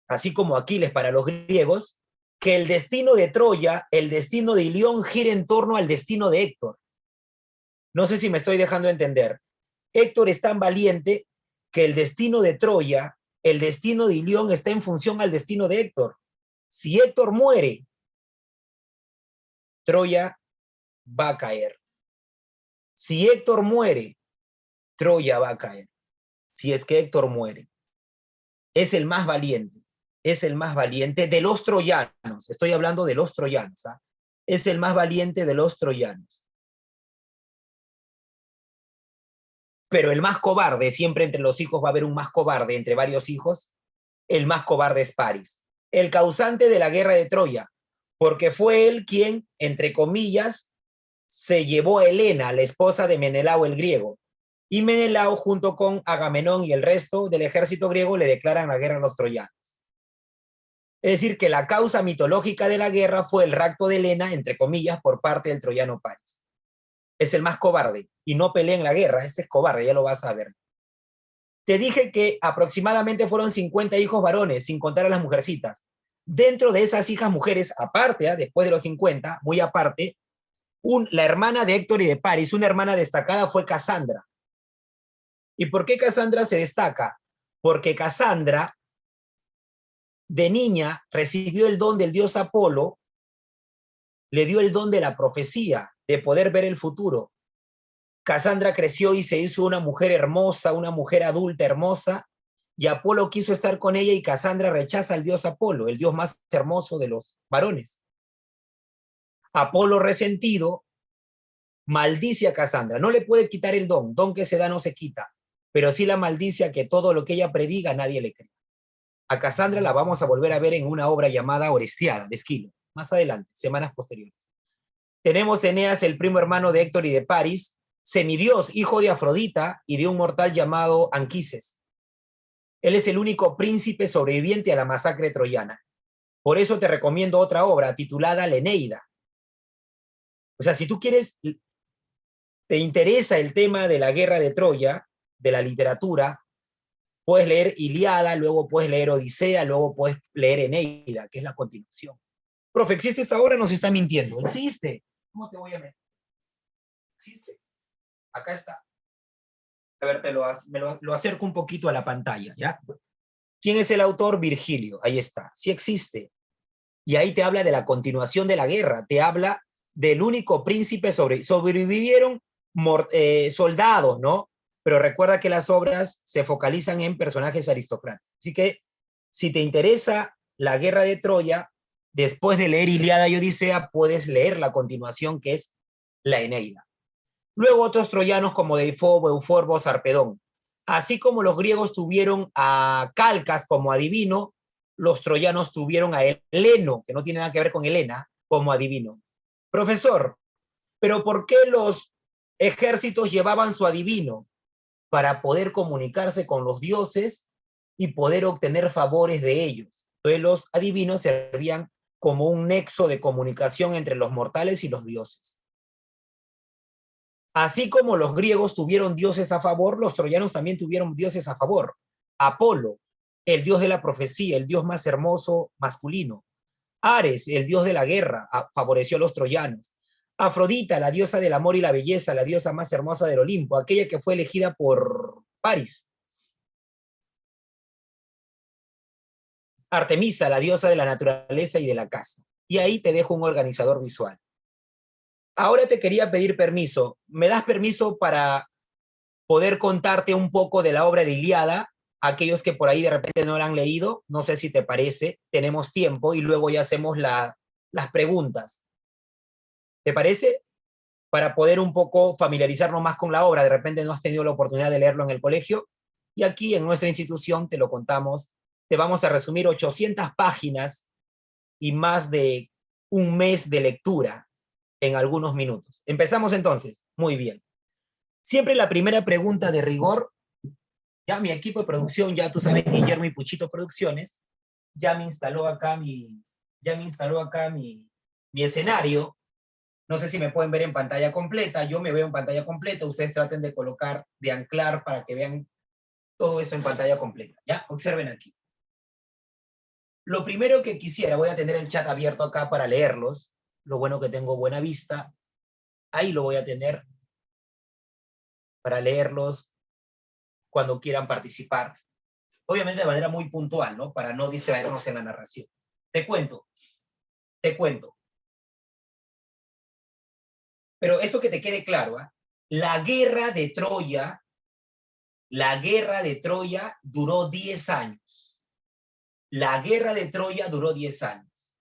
así como Aquiles para los griegos, que el destino de Troya, el destino de Ilión gira en torno al destino de Héctor. No sé si me estoy dejando entender. Héctor es tan valiente que el destino de Troya, el destino de Ilión está en función al destino de Héctor. Si Héctor muere, Troya va a caer. Si Héctor muere, Troya va a caer. si es que Héctor muere. Es el más valiente. Es el más valiente de los troyanos. Estoy hablando de los troyanos. ¿Ah? Es el más valiente de los troyanos. Pero el más cobarde, siempre entre los hijos va a haber un más cobarde entre varios hijos, el más cobarde es Paris, el causante de la guerra de Troya, porque fue él quien, entre comillas, se llevó a Helena, la esposa de Menelao el griego, y Menelao junto con Agamenón y el resto del ejército griego le declaran la guerra a los troyanos. Es decir, que la causa mitológica de la guerra fue el rapto de Helena, entre comillas, por parte del troyano Paris. Es el más cobarde, y no pelea en la guerra, ese es cobarde, ya lo vas a ver. Te dije que aproximadamente fueron 50 hijos varones, sin contar a las mujercitas. Dentro de esas hijas mujeres, aparte, después de los 50, muy aparte, la hermana de Héctor y de Paris, una hermana destacada fue Casandra. ¿Y por qué Casandra se destaca? Porque Casandra, de niña, recibió el don del dios Apolo, le dio el don de la profecía, de poder ver el futuro. Casandra creció y se hizo una mujer hermosa, una mujer adulta hermosa, y Apolo quiso estar con ella y Casandra rechaza al dios Apolo, el dios más hermoso de los varones. Apolo, resentido, maldice a Casandra. No le puede quitar el don que se da no se quita, pero sí la maldice a que todo lo que ella prediga nadie le cree. A Casandra la vamos a volver a ver en una obra llamada Orestiada, de Esquilo, más adelante, semanas posteriores. Tenemos Eneas, el primo hermano de Héctor y de Paris, semidios, hijo de Afrodita y de un mortal llamado Anquises. Él es el único príncipe sobreviviente a la masacre troyana. Por eso te recomiendo otra obra titulada La Eneida. O sea, si tú quieres, te interesa el tema de la guerra de Troya, de la literatura, puedes leer Ilíada, luego puedes leer Odisea, luego puedes leer Eneida, que es la continuación. Profe, ¿existe esta obra? Nos está mintiendo. Existe. ¿Cómo te voy a meter? Existe. Acá está. A ver, lo acerco un poquito a la pantalla, ¿ya? ¿Quién es el autor? Virgilio. Ahí está. Sí existe. Y ahí te habla de la continuación de la guerra. Te habla del único príncipe sobrevivieron soldados, ¿no? Pero recuerda que las obras se focalizan en personajes aristocráticos. Así que, si te interesa la guerra de Troya, después de leer Ilíada y Odisea, puedes leer la continuación, que es la Eneida. Luego otros troyanos como Deifobo, Euforbo, Sarpedón. Así como los griegos tuvieron a Calcas como adivino, los troyanos tuvieron a Heleno, que no tiene nada que ver con Helena, como adivino. Profesor, ¿pero por qué los ejércitos llevaban su adivino? Para poder comunicarse con los dioses y poder obtener favores de ellos. Entonces los adivinos servían como un nexo de comunicación entre los mortales y los dioses. Así como los griegos tuvieron dioses a favor, los troyanos también tuvieron dioses a favor. Apolo, el dios de la profecía, el dios más hermoso masculino. Ares, el dios de la guerra, favoreció a los troyanos. Afrodita, la diosa del amor y la belleza, la diosa más hermosa del Olimpo, aquella que fue elegida por Paris. Artemisa, la diosa de la naturaleza y de la caza. Y ahí te dejo un organizador visual. Ahora te quería pedir permiso. ¿Me das permiso para poder contarte un poco de la obra de Ilíada? Aquellos que por ahí de repente no la han leído, no sé si te parece, tenemos tiempo y luego ya hacemos las preguntas. ¿Te parece? Para poder un poco familiarizarnos más con la obra. De repente no has tenido la oportunidad de leerlo en el colegio y aquí en nuestra institución te lo contamos. Te vamos a resumir 800 páginas y más de un mes de lectura en algunos minutos. Empezamos entonces. Muy bien. Siempre la primera pregunta de rigor, ya mi equipo de producción, ya tú sabes, Guillermo y Puchito Producciones, ya me instaló acá mi escenario. No sé si me pueden ver en pantalla completa. Yo me veo en pantalla completa. Ustedes traten de colocar, de anclar para que vean todo esto en pantalla completa. ¿Ya? Observen aquí. Lo primero que quisiera, voy a tener el chat abierto acá para leerlos. Lo bueno que tengo buena vista. Ahí lo voy a tener para leerlos cuando quieran participar. Obviamente de manera muy puntual, ¿no? Para no distraernos en la narración. Te cuento. Pero esto que te quede claro, ¿eh? La guerra de Troya La guerra de Troya duró 10 años. La guerra de Troya duró 10 años.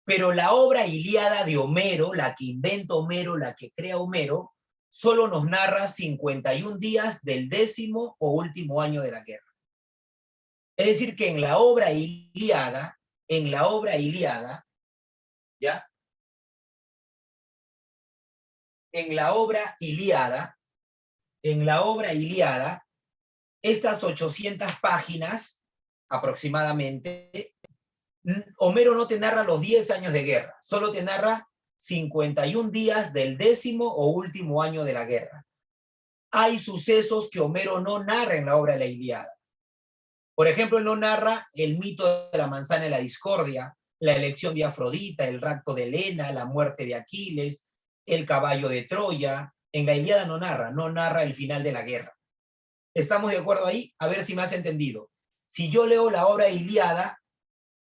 Pero la obra Ilíada de Homero, la que inventa Homero, la que crea Homero, solo nos narra 51 días del 10º o último año de la guerra. Es decir, que en la obra Ilíada, ¿ya? En la obra Ilíada, estas 800 páginas aproximadamente, Homero no te narra los 10 años de guerra, solo te narra 51 días del 10º o último año de la guerra. Hay sucesos que Homero no narra en la obra de la Ilíada. Por ejemplo, él no narra el mito de la manzana de la discordia, la elección de Afrodita, el rapto de Helena, la muerte de Aquiles, el caballo de Troya. En la Ilíada no narra el final de la guerra. ¿Estamos de acuerdo ahí? A ver si me has entendido. Si yo leo la obra Ilíada,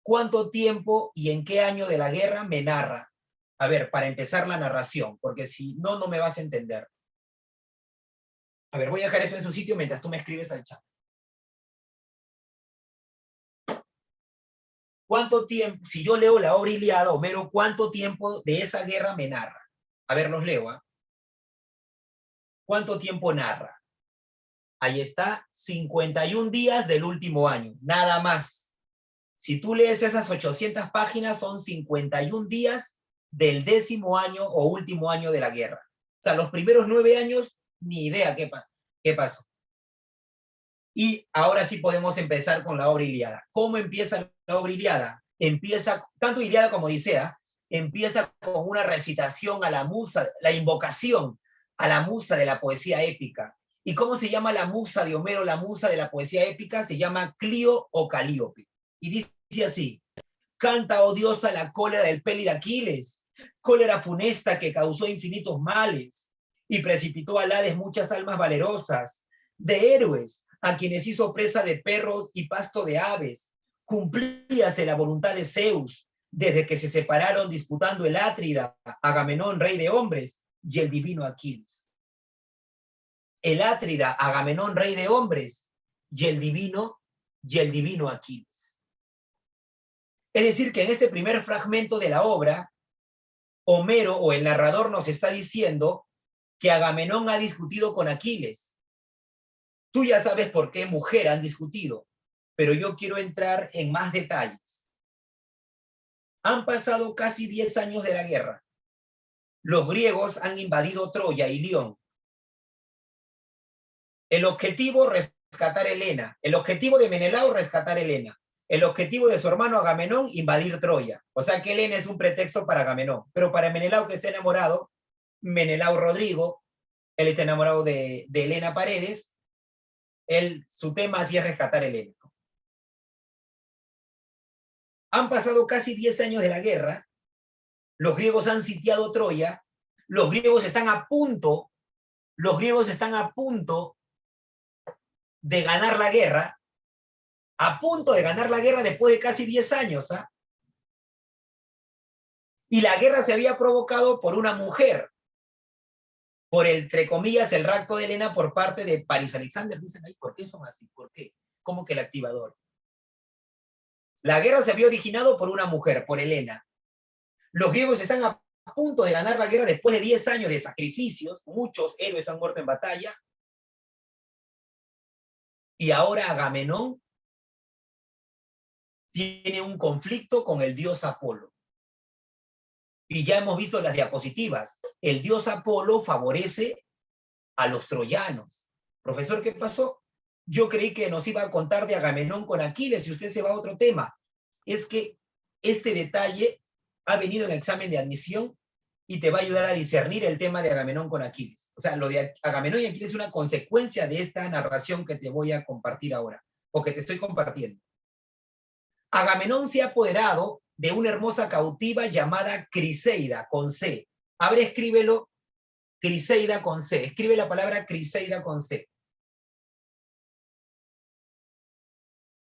¿cuánto tiempo y en qué año de la guerra me narra? A ver, para empezar la narración, porque si no, no me vas a entender. A ver, voy a dejar eso en su sitio mientras tú me escribes al chat. ¿Cuánto tiempo, si yo leo la obra Ilíada, Homero, cuánto tiempo de esa guerra me narra? A ver, los leo, ¿eh? ¿Cuánto tiempo narra? Ahí está, 51 días del último año, nada más. Si tú lees esas 800 páginas, son 51 días del 10º año o último año de la guerra. O sea, los primeros 9 años, ni idea qué pasó. Y ahora sí podemos empezar con la obra Ilíada. ¿Cómo empieza la obra Ilíada? Empieza, tanto Ilíada como Odisea, empieza con una recitación a la musa, la invocación a la musa de la poesía épica. ¿Y cómo se llama la musa de Homero, la musa de la poesía épica? Se llama Clío o Calíope. Y dice así: canta, oh diosa, la cólera del Pélide Aquiles, cólera funesta que causó infinitos males y precipitó al Hades muchas almas valerosas, de héroes a quienes hizo presa de perros y pasto de aves. Cumplíase la voluntad de Zeus, desde que se separaron disputando el Átrida, Agamenón, rey de hombres, y el divino Aquiles. El Átrida, Agamenón, rey de hombres, y el divino Aquiles. Es decir, que en este primer fragmento de la obra, Homero o el narrador nos está diciendo que Agamenón ha discutido con Aquiles. Tú ya sabes por qué mujer han discutido, pero yo quiero entrar en más detalles. Han pasado casi 10 años de la guerra. Los griegos han invadido Troya y Lión. El objetivo, rescatar Helena. El objetivo de Menelao, rescatar Helena. El objetivo de su hermano Agamenón, invadir Troya. O sea que Helena es un pretexto para Agamenón. Pero para Menelao, que está enamorado, Menelao Rodrigo, él está enamorado de Helena Paredes, su tema así es rescatar Helena. Han pasado casi 10 años de la guerra, los griegos han sitiado Troya, los griegos están a punto de ganar la guerra, después de casi 10 años, ¿ah? Y la guerra se había provocado por una mujer, por entre comillas, el rapto de Helena por parte de Paris Alexander. Dicen ahí, ¿por qué son así? ¿Por qué? ¿Cómo que el activador? La guerra se había originado por una mujer, por Helena. Los griegos están a punto de ganar la guerra después de 10 años de sacrificios. Muchos héroes han muerto en batalla. Y ahora Agamenón tiene un conflicto con el dios Apolo. Y ya hemos visto las diapositivas. El dios Apolo favorece a los troyanos. Profesor, ¿qué pasó? Yo creí que nos iba a contar de Agamenón con Aquiles y usted se va a otro tema. Es que este detalle ha venido en examen de admisión y te va a ayudar a discernir el tema de Agamenón con Aquiles. O sea, lo de Agamenón y Aquiles es una consecuencia de esta narración que te voy a compartir ahora, o que te estoy compartiendo. Agamenón se ha apoderado de una hermosa cautiva llamada Criseida, con C. A ver, escríbelo, Criseida con C. Escribe la palabra Criseida con C.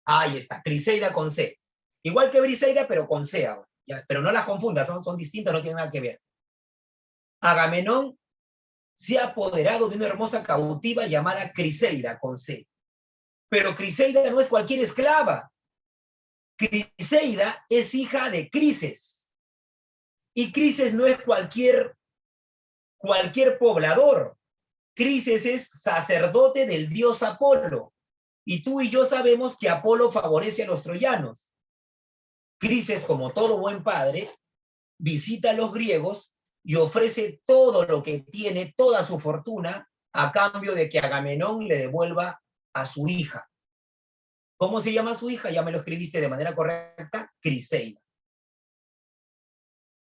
Ahí está, Criseida con C. Igual que Briseida, pero con C ahora. ¿Ya? Pero no las confundas, son distintas, no tienen nada que ver. Agamenón se ha apoderado de una hermosa cautiva llamada Criseida, con C. Pero Criseida no es cualquier esclava. Criseida es hija de Crises. Y Crises no es cualquier poblador. Crises es sacerdote del dios Apolo. Y tú y yo sabemos que Apolo favorece a los troyanos. Crises, como todo buen padre, visita a los griegos y ofrece todo lo que tiene, toda su fortuna, a cambio de que Agamenón le devuelva a su hija. ¿Cómo se llama su hija? Ya me lo escribiste de manera correcta, Criseida.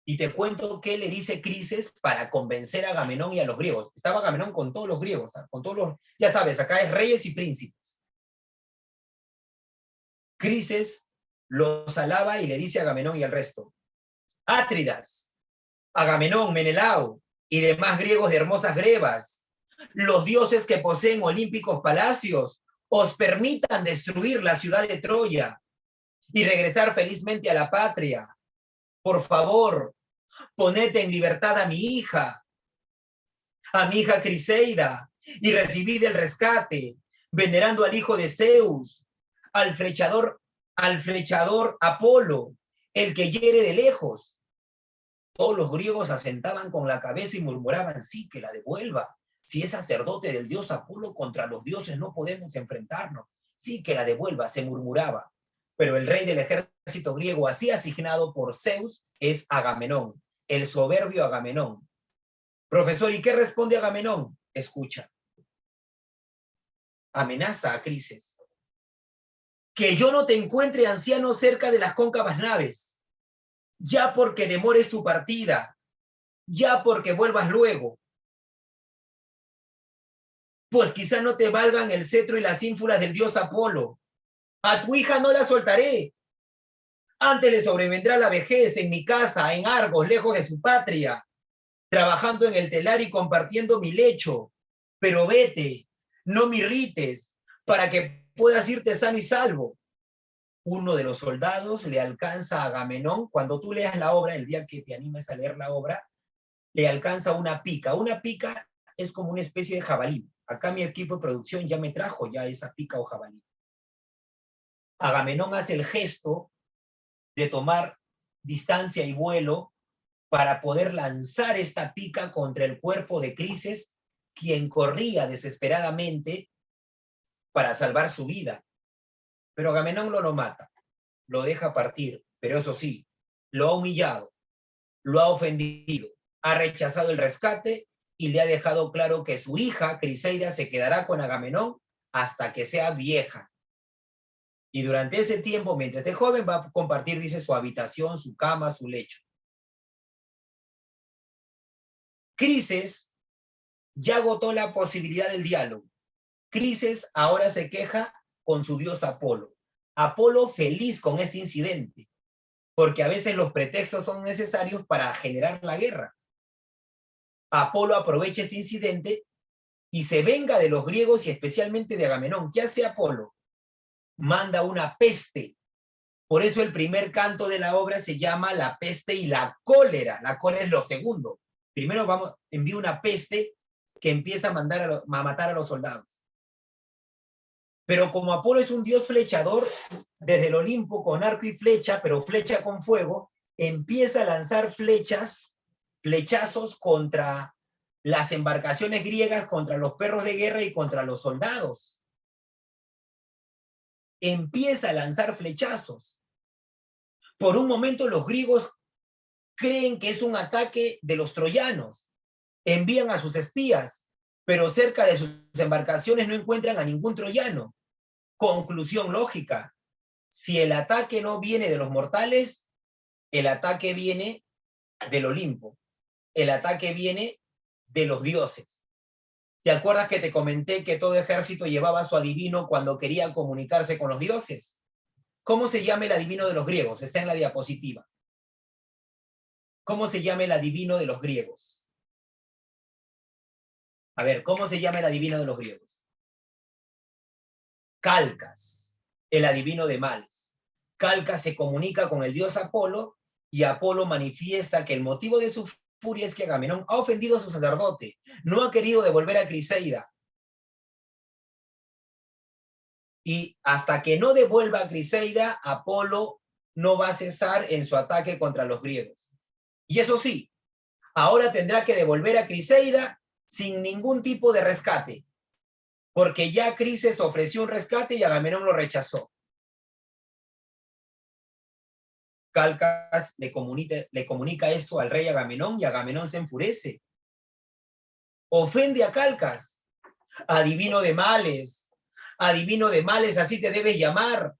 Y te cuento qué le dice Crises para convencer a Agamenón y a los griegos. Estaba Agamenón con todos los griegos, con todos los, ya sabes, acá es reyes y príncipes. Crises los alaba y le dice a Agamenón y al resto: Átridas, Agamenón, Menelao y demás griegos de hermosas grebas, los dioses que poseen olímpicos palacios, os permitan destruir la ciudad de Troya y regresar felizmente a la patria. Por favor, poned en libertad a mi hija Criseida, y recibid el rescate, venerando al hijo de Zeus, al flechador Apolo, el que hiere de lejos. Todos los griegos asentaban con la cabeza y murmuraban: sí, que la devuelva. Si es sacerdote del dios Apolo, contra los dioses no podemos enfrentarnos. Sí, que la devuelva, se murmuraba. Pero el rey del ejército griego, así asignado por Zeus, es Agamenón, el soberbio Agamenón. Profesor, ¿y qué responde Agamenón? Escucha. Amenaza a Crises: que yo no te encuentre anciano cerca de las cóncavas naves, ya porque demores tu partida, ya porque vuelvas luego. Pues quizá no te valgan el cetro y las ínfulas del dios Apolo. A tu hija no la soltaré. Antes le sobrevendrá la vejez en mi casa, en Argos, lejos de su patria, trabajando en el telar y compartiendo mi lecho. Pero vete, no me irrites, para que puedas irte sano y salvo. Uno de los soldados le alcanza a Agamenón, cuando tú leas la obra, el día que te animes a leer la obra, le alcanza una pica. Una pica es como una especie de jabalí. Acá mi equipo de producción ya me trajo ya esa pica o jabalí. Agamenón hace el gesto de tomar distancia y vuelo para poder lanzar esta pica contra el cuerpo de Crises, quien corría desesperadamente para salvar su vida. Pero Agamenón no lo mata, lo deja partir, pero eso sí, lo ha humillado, lo ha ofendido, ha rechazado el rescate y le ha dejado claro que su hija, Criseida, se quedará con Agamenón hasta que sea vieja. Y durante ese tiempo, mientras esté joven, va a compartir, dice, su habitación, su cama, su lecho. Crises ya agotó la posibilidad del diálogo. Crises ahora se queja con su dios Apolo. Apolo feliz con este incidente, porque a veces los pretextos son necesarios para generar la guerra. Apolo aprovecha este incidente y se venga de los griegos y especialmente de Agamenón. ¿Qué hace Apolo? Manda una peste. Por eso el primer canto de la obra se llama La peste y la cólera. La cólera es lo segundo. Primero envía una peste que empieza a matar a los soldados. Pero como Apolo es un dios flechador, desde el Olimpo con arco y flecha, pero flecha con fuego, empieza a lanzar flechazos contra las embarcaciones griegas, contra los perros de guerra y contra los soldados. Empieza a lanzar flechazos. Por un momento los griegos creen que es un ataque de los troyanos. Envían a sus espías, pero cerca de sus embarcaciones no encuentran a ningún troyano. Conclusión lógica: si el ataque no viene de los mortales, el ataque viene del Olimpo. El ataque viene de los dioses. ¿Te acuerdas que te comenté que todo ejército llevaba a su adivino cuando quería comunicarse con los dioses? ¿Cómo se llama el adivino de los griegos? Está en la diapositiva. ¿Cómo se llama el adivino de los griegos? A ver, ¿cómo se llama el adivino de los griegos? Calcas, el adivino de males. Calcas se comunica con el dios Apolo y Apolo manifiesta que el motivo de su furia es que Agamenón ha ofendido a su sacerdote, no ha querido devolver a Criseida. Y hasta que no devuelva a Criseida, Apolo no va a cesar en su ataque contra los griegos. Y eso sí, ahora tendrá que devolver a Criseida sin ningún tipo de rescate, porque ya Crises ofreció un rescate y Agamenón lo rechazó. Calcas le comunica esto al rey Agamenón y Agamenón se enfurece. Ofende a Calcas. Adivino de males, así te debes llamar.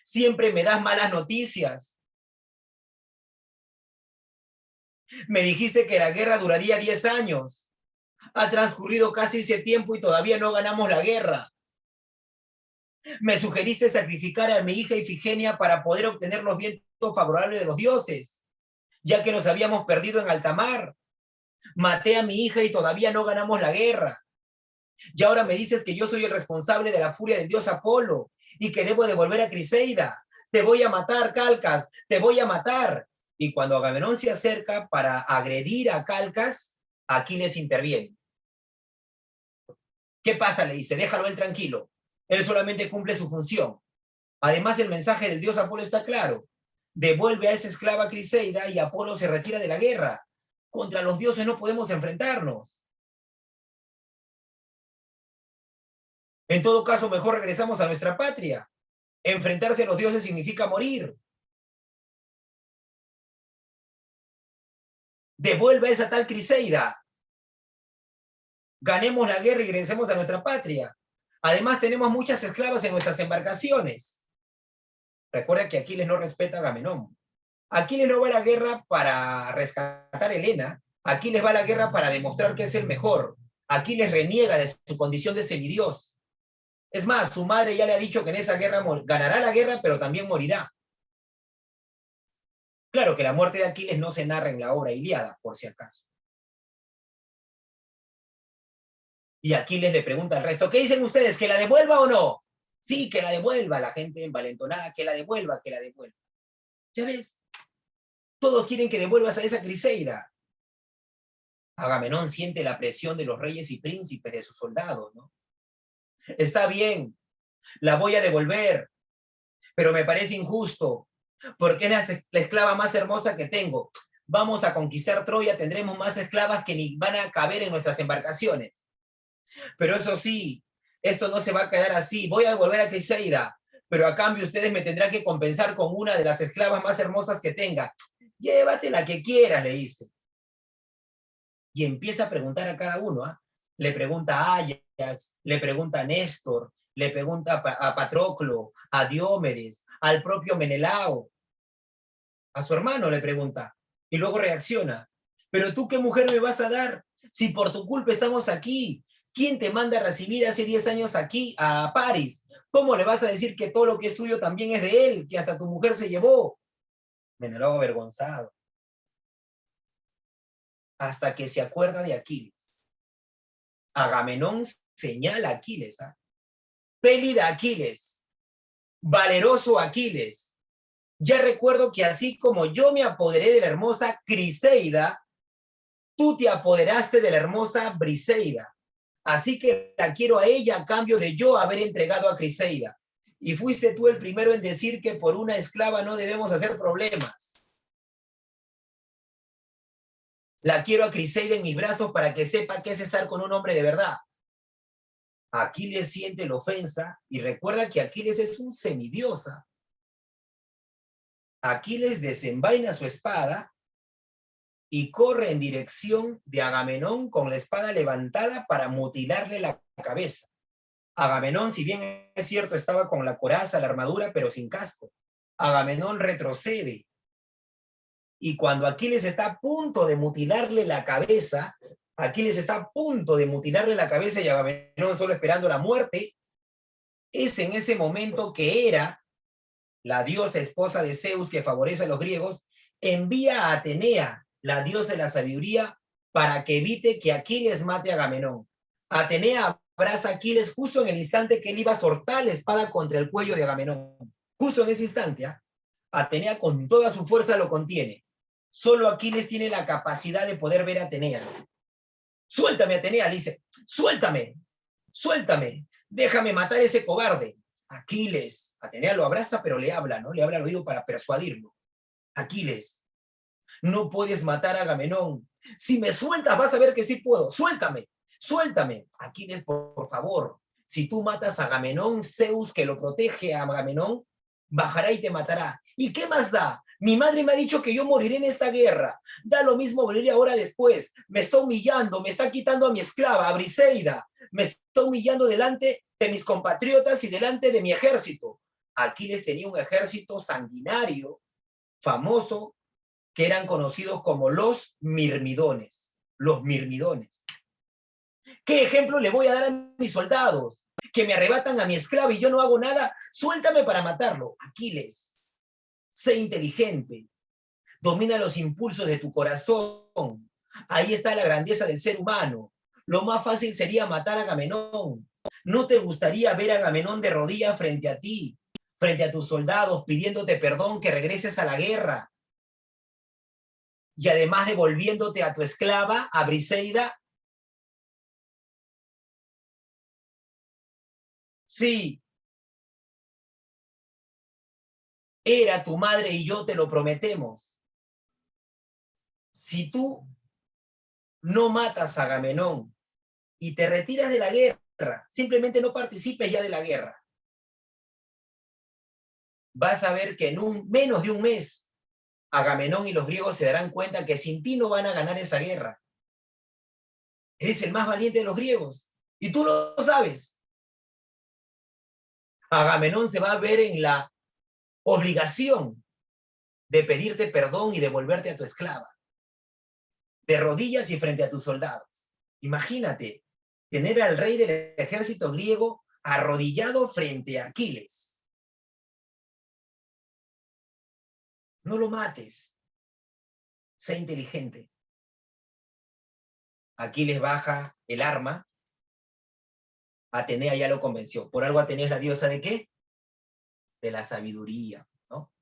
Siempre me das malas noticias. Me dijiste que la guerra duraría 10 años. Ha transcurrido casi ese tiempo y todavía no ganamos la guerra. Me sugeriste sacrificar a mi hija Ifigenia para poder obtener los vientos favorables de los dioses, ya que nos habíamos perdido en alta mar. Maté a mi hija y todavía no ganamos la guerra. Y ahora me dices que yo soy el responsable de la furia del dios Apolo y que debo devolver a Criseida. Te voy a matar, Calcas, te voy a matar. Y cuando Agamenón se acerca para agredir a Calcas, Aquiles interviene. ¿Qué pasa? Le dice, déjalo él tranquilo. Él solamente cumple su función. Además, el mensaje del dios Apolo está claro. Devuelve a esa esclava Criseida y Apolo se retira de la guerra. Contra los dioses no podemos enfrentarnos. En todo caso, mejor regresamos a nuestra patria. Enfrentarse a los dioses significa morir. Devuelve a esa tal Criseida. Ganemos la guerra y regresemos a nuestra patria. Además, tenemos muchas esclavas en nuestras embarcaciones. Recuerda que Aquiles no respeta a Agamenón. Aquiles no va a la guerra para rescatar a Helena. Aquiles va a la guerra para demostrar que es el mejor. Aquiles reniega de su condición de semidios. Es más, su madre ya le ha dicho que en esa guerra ganará la guerra, pero también morirá. Claro que la muerte de Aquiles no se narra en la obra Ilíada, por si acaso. Y Aquiles le pregunta al resto, ¿qué dicen ustedes? ¿Que la devuelva o no? Sí, que la devuelva. La gente envalentonada, que la devuelva, que la devuelva. ¿Ya ves? Todos quieren que devuelvas a esa Criseida. Agamenón siente la presión de los reyes y príncipes de sus soldados, ¿no? Está bien, la voy a devolver, pero me parece injusto, porque es la esclava más hermosa que tengo. Vamos a conquistar Troya, tendremos más esclavas que ni van a caber en nuestras embarcaciones. Pero eso sí, esto no se va a quedar así. Voy a devolver a Criseida, pero a cambio ustedes me tendrán que compensar con una de las esclavas más hermosas que tenga. Llévate la que quieras, le dice. Y empieza a preguntar a cada uno, ¿ah? Le pregunta a Áyax, le pregunta a Néstor, le pregunta a Patroclo, a Diomedes, al propio Menelao. A su hermano le pregunta, y luego reacciona. ¿Pero tú qué mujer me vas a dar? Si por tu culpa estamos aquí. ¿Quién te manda a recibir hace 10 años aquí a París? ¿Cómo le vas a decir que todo lo que es tuyo también es de él, que hasta tu mujer se llevó? Menelao avergonzado. Hasta que se acuerda de Aquiles. Agamenón señala a Aquiles. ¿Ah? Pélida Aquiles. Valeroso Aquiles. Ya recuerdo que así como yo me apoderé de la hermosa Criseida, tú te apoderaste de la hermosa Briseida. Así que la quiero a ella a cambio de yo haber entregado a Criseida. Y fuiste tú el primero en decir que por una esclava no debemos hacer problemas. La quiero a Criseida en mis brazos para que sepa qué es estar con un hombre de verdad. Aquiles siente la ofensa y recuerda que Aquiles es un semidiosa. Aquiles desenvaina su espada y corre en dirección de Agamenón con la espada levantada para mutilarle la cabeza. Agamenón, si bien es cierto, estaba con la coraza, la armadura, pero sin casco. Agamenón retrocede. Y cuando Aquiles está a punto de mutilarle la cabeza, y Agamenón solo esperando la muerte, es en ese momento que Hera, la diosa esposa de Zeus que favorece a los griegos, envía a Atenea, la diosa de la sabiduría, para que evite que Aquiles mate a Agamenón. Atenea abraza a Aquiles justo en el instante que él iba a soltar la espada contra el cuello de Agamenón. Justo en ese instante, Atenea con toda su fuerza lo contiene. Solo Aquiles tiene la capacidad de poder ver a Atenea. Suéltame, Atenea, le dice, suéltame, suéltame, déjame matar a ese cobarde. Aquiles, Atenea lo abraza, pero le habla, ¿no? Le habla al oído para persuadirlo. Aquiles, no puedes matar a Agamenón. Si me sueltas, vas a ver que sí puedo. Suéltame, suéltame. Aquiles, por favor, si tú matas a Agamenón, Zeus, que lo protege a Agamenón, bajará y te matará. ¿Y qué más da? Mi madre me ha dicho que yo moriré en esta guerra. Da lo mismo morir ahora después. Me está humillando, me está quitando a mi esclava, a Briseida. Me está humillando delante de mis compatriotas y delante de mi ejército. Aquiles tenía un ejército sanguinario, famoso, que eran conocidos como los mirmidones. Los mirmidones. ¿Qué ejemplo le voy a dar a mis soldados? Que me arrebatan a mi esclavo y yo no hago nada. Suéltame para matarlo. Aquiles, sé inteligente. Domina los impulsos de tu corazón. Ahí está la grandeza del ser humano. Lo más fácil sería matar a Agamenón. ¿No te gustaría ver a Agamenón de rodillas frente a ti, frente a tus soldados, pidiéndote perdón, que regreses a la guerra? Y además devolviéndote a tu esclava, a Briseida. Sí. Era tu madre y yo te lo prometemos. Si tú no matas a Agamenón y te retiras de la guerra, simplemente no participes ya de la guerra, vas a ver que en menos de un mes, Agamenón y los griegos se darán cuenta que sin ti no van a ganar esa guerra. Eres el más valiente de los griegos, y tú lo sabes. Agamenón se va a ver en la obligación de pedirte perdón y devolverte a tu esclava, de rodillas y frente a tus soldados. Imagínate, tener al rey del ejército griego arrodillado frente a Aquiles. No lo mates. Sé inteligente. Aquiles baja el arma. Atenea ya lo convenció. Por algo Atenea es la diosa ¿de qué? De la sabiduría, ¿no?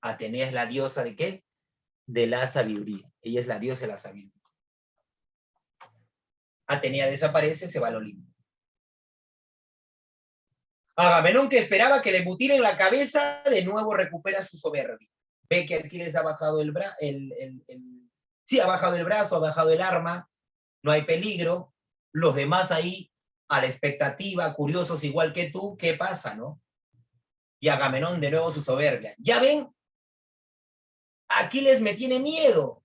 Atenea es la diosa ¿de qué? De la sabiduría. Ella es la diosa de la sabiduría. Atenea desaparece, se va al Olimpo. Agamenón, que esperaba que le mutilen la cabeza, de nuevo recupera su soberbia. Ve que Aquiles ha bajado sí, ha bajado el brazo, ha bajado el arma, no hay peligro. Los demás ahí, a la expectativa, curiosos igual que tú, ¿qué pasa, no? Y Agamenón de nuevo su soberbia. ¿Ya ven? Aquiles me tiene miedo.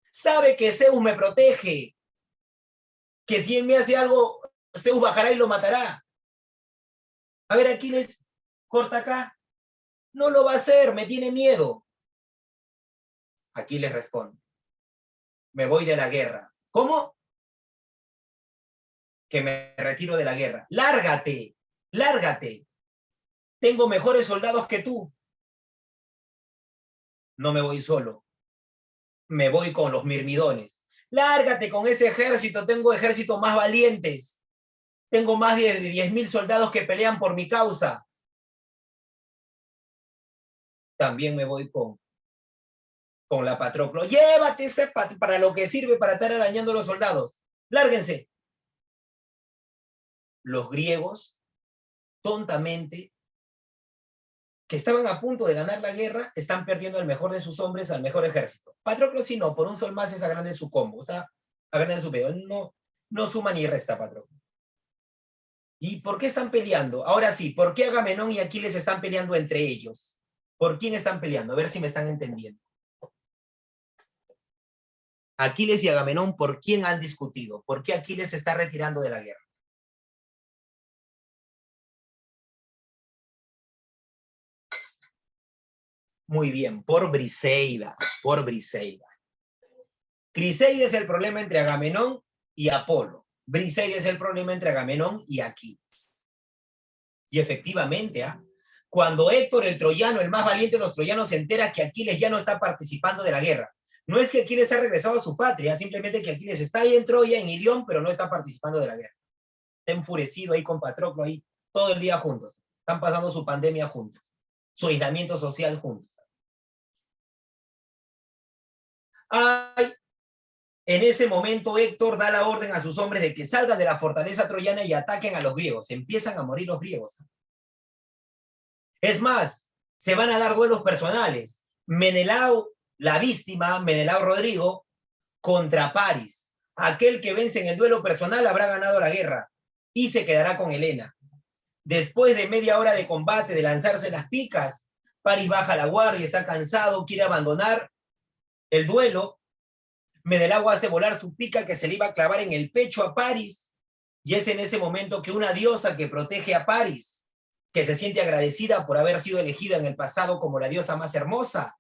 Sabe que Zeus me protege. Que si él me hace algo, Zeus bajará y lo matará. A ver, Aquiles, corta acá. No lo va a hacer, me tiene miedo. Aquiles responde: me voy de la guerra. ¿Cómo? Que me retiro de la guerra. Lárgate, lárgate. Tengo mejores soldados que tú. No me voy solo. Me voy con los mirmidones. Lárgate con ese ejército. Tengo ejércitos más valientes. Tengo más de 10.000 soldados que pelean por mi causa. También me voy con la Patroclo. Llévate ese para lo que sirve para estar arañando a los soldados. Lárguense. Los griegos, tontamente, que estaban a punto de ganar la guerra, están perdiendo al mejor de sus hombres, al mejor ejército. Patroclo sí no, por un sol más es agrande su combo, o sea, agrande su pedo. No suma ni resta Patroclo. ¿Y por qué están peleando? Ahora sí, ¿por qué Agamenón y Aquiles están peleando entre ellos? ¿Por quién están peleando? A ver si me están entendiendo. Aquiles y Agamenón, ¿por quién han discutido? ¿Por qué Aquiles se está retirando de la guerra? Muy bien, por Briseida, por Briseida. Criseida es el problema entre Agamenón y Apolo. Briseida es el problema entre Agamenón y Aquiles. Y efectivamente, cuando Héctor, el troyano, el más valiente de los troyanos, se entera que Aquiles ya no está participando de la guerra, no es que Aquiles ha regresado a su patria, simplemente que Aquiles está ahí en Troya, en Ilión, pero no está participando de la guerra. Está enfurecido ahí con Patroclo, ahí todo el día juntos. Están pasando su pandemia juntos, su aislamiento social juntos. ¡Ay! En ese momento Héctor da la orden a sus hombres de que salgan de la fortaleza troyana y ataquen a los griegos. Empiezan a morir los griegos. Es más, se van a dar duelos personales. Menelao, la víctima, Menelao Rodrigo, contra Paris. Aquel que vence en el duelo personal habrá ganado la guerra y se quedará con Helena. Después de media hora de combate, de lanzarse las picas, Paris baja la guardia, está cansado, quiere abandonar el duelo. Menelao hace volar su pica que se le iba a clavar en el pecho a Paris, y es en ese momento que una diosa que protege a Paris, que se siente agradecida por haber sido elegida en el pasado como la diosa más hermosa,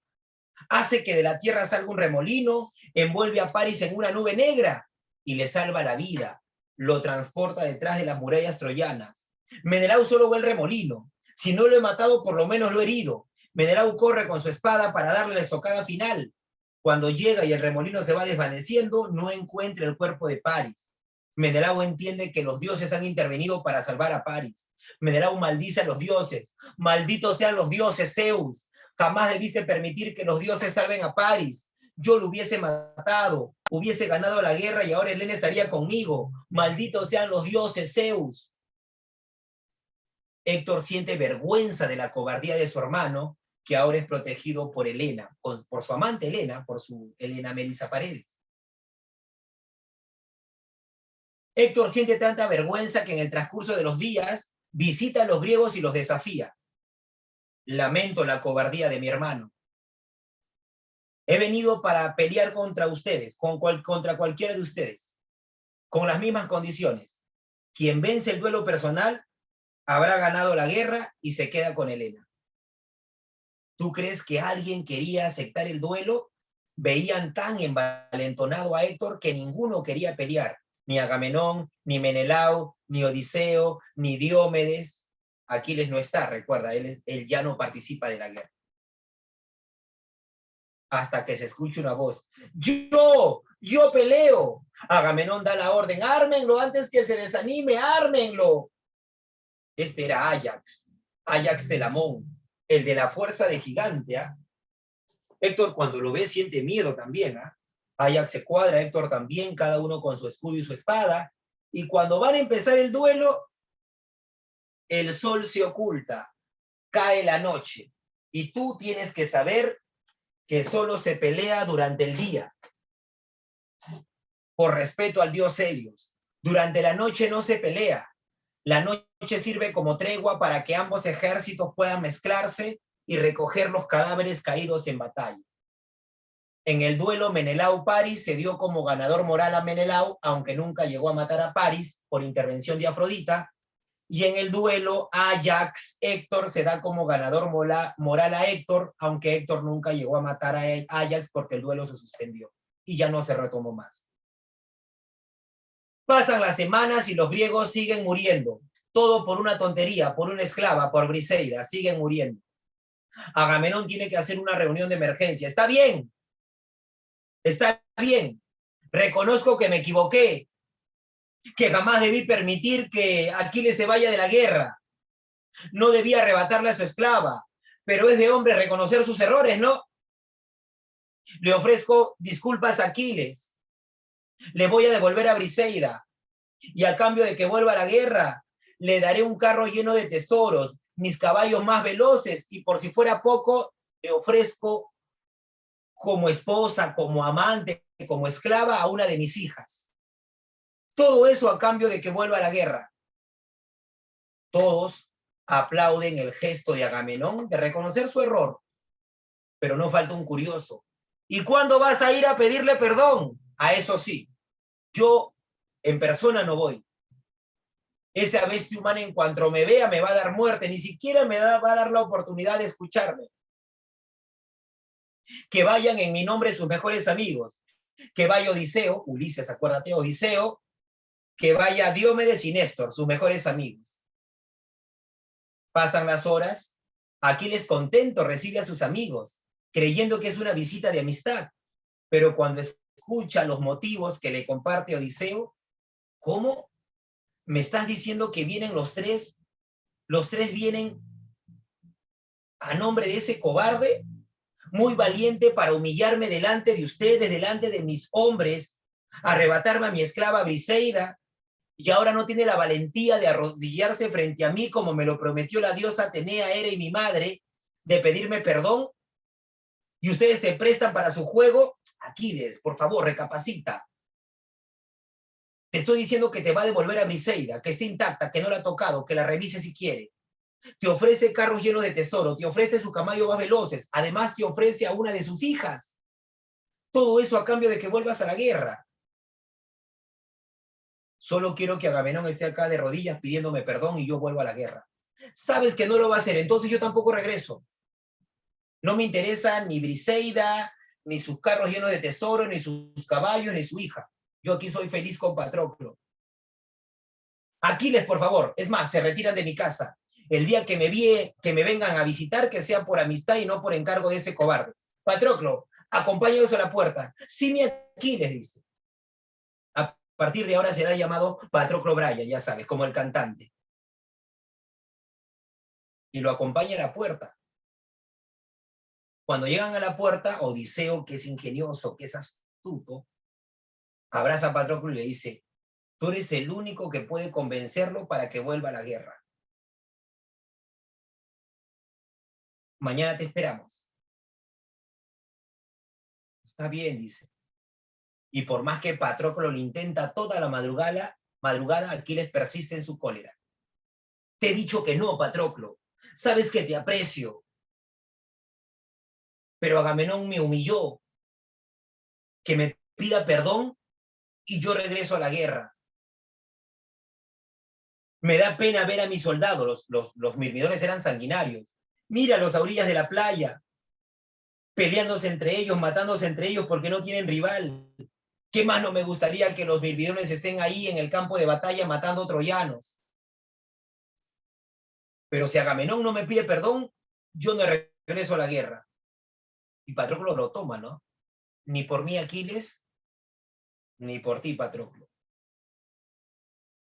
hace que de la tierra salga un remolino, envuelve a Paris en una nube negra y le salva la vida, lo transporta detrás de las murallas troyanas. Menelao solo ve el remolino, si no lo he matado por lo menos lo he herido. Menelao corre con su espada para darle la estocada final. Cuando llega y el remolino se va desvaneciendo, no encuentra el cuerpo de Paris. Menelao entiende que los dioses han intervenido para salvar a Paris. Menelao maldice a los dioses. Malditos sean los dioses, Zeus. Jamás debiste permitir que los dioses salven a Paris. Yo lo hubiese matado, hubiese ganado la guerra y ahora Helena estaría conmigo. Malditos sean los dioses, Zeus. Héctor siente vergüenza de la cobardía de su hermano, que ahora es protegido por Helena, por su amante Helena, por su Helena Melisa Paredes. Héctor siente tanta vergüenza que en el transcurso de los días visita a los griegos y los desafía. Lamento la cobardía de mi hermano. He venido para pelear contra ustedes, contra cualquiera de ustedes, con las mismas condiciones. Quien vence el duelo personal habrá ganado la guerra y se queda con Helena. ¿Tú crees que alguien quería aceptar el duelo? Veían tan envalentonado a Héctor que ninguno quería pelear. Ni Agamenón, ni Menelao, ni Odiseo, ni Diomedes. Aquiles no está, recuerda, él ya no participa de la guerra. Hasta que se escuche una voz. ¡Yo peleo! Agamenón da la orden, ármenlo antes que se desanime, ármenlo. Este era Áyax Telamón, el de la fuerza de gigante. Héctor cuando lo ve siente miedo también. Áyax se cuadra, Héctor también, cada uno con su escudo y su espada. Y cuando van a empezar el duelo, el sol se oculta, cae la noche. Y tú tienes que saber que solo se pelea durante el día, por respeto al dios Helios. Durante la noche no se pelea. La noche sirve como tregua para que ambos ejércitos puedan mezclarse y recoger los cadáveres caídos en batalla. En el duelo Menelao-Paris se dio como ganador moral a Menelao, aunque nunca llegó a matar a Paris por intervención de Afrodita. Y en el duelo Áyax-Héctor se da como ganador moral a Héctor, aunque Héctor nunca llegó a matar a Áyax porque el duelo se suspendió y ya no se retomó más. Pasan las semanas y los griegos siguen muriendo. Todo por una tontería, por una esclava, por Briseida, siguen muriendo. Agamenón tiene que hacer una reunión de emergencia. Está bien. Reconozco que me equivoqué, que jamás debí permitir que Aquiles se vaya de la guerra. No debía arrebatarle a su esclava, pero es de hombre reconocer sus errores, ¿no? Le ofrezco disculpas a Aquiles. Le voy a devolver a Briseida. Y a cambio de que vuelva a la guerra, le daré un carro lleno de tesoros, mis caballos más veloces, y por si fuera poco, le ofrezco como esposa, como amante, como esclava a una de mis hijas. Todo eso a cambio de que vuelva a la guerra. Todos aplauden el gesto de Agamenón de reconocer su error, pero no falta un curioso. ¿Y cuándo vas a ir a pedirle perdón? A eso sí, yo en persona no voy. Esa bestia humana en cuanto me vea me va a dar muerte, ni siquiera va a dar la oportunidad de escucharme. Que vayan en mi nombre sus mejores amigos, que vaya Odiseo, Ulises, acuérdate, Odiseo, que vaya Diomedes y Néstor, sus mejores amigos. Pasan las horas, Aquiles contento recibe a sus amigos, creyendo que es una visita de amistad, pero cuando escucha los motivos que le comparte Odiseo, ¿cómo? ¿Me estás diciendo que vienen los tres? ¿Los tres vienen a nombre de ese cobarde? muy valiente para humillarme delante de ustedes, delante de mis hombres, arrebatarme a mi esclava Briseida, y ahora no tiene la valentía de arrodillarse frente a mí como me lo prometió la diosa Atenea, Hera y mi madre, de pedirme perdón, y ustedes se prestan para su juego. Aquiles, por favor, recapacita. Te estoy diciendo que te va a devolver a Briseida, que esté intacta, que no la ha tocado, que la revise si quiere. Te ofrece carros llenos de tesoro, te ofrece sus caballos más veloces, además te ofrece a una de sus hijas. Todo eso a cambio de que vuelvas a la guerra. Solo quiero que Agamenón esté acá de rodillas pidiéndome perdón y yo vuelvo a la guerra. Sabes que no lo va a hacer, entonces yo tampoco regreso. No me interesa ni Briseida, ni sus carros llenos de tesoro, ni sus caballos, ni su hija. Yo aquí soy feliz con Patroclo. Aquiles, por favor. Es más, se retiran de mi casa. El día que me vengan a visitar, que sea por amistad y no por encargo de ese cobarde. Patroclo, acompáñalos a la puerta. Sí, mi Aquiles, dice. A partir de ahora será llamado Patroclo Brian, ya sabes, como el cantante. Y lo acompaña a la puerta. Cuando llegan a la puerta, Odiseo, que es ingenioso, que es astuto, abraza a Patroclo y le dice: tú eres el único que puede convencerlo para que vuelva a la guerra. Mañana te esperamos. Está bien, dice. Y por más que Patroclo lo intenta toda la madrugada, Aquiles persiste en su cólera. Te he dicho que no, Patroclo. Sabes que te aprecio. Pero Agamenón me humilló. Que me pida perdón y yo regreso a la guerra. Me da pena ver a mis soldados. Los mirmidones eran sanguinarios. Míralos a orillas de la playa, peleándose entre ellos, matándose entre ellos porque no tienen rival. ¿Qué más no me gustaría que los mirmidones estén ahí en el campo de batalla matando troyanos? Pero si Agamenón no me pide perdón, yo no regreso a la guerra. Y Patroclo lo toma, ¿no? Ni por mí, Aquiles, ni por ti, Patroclo.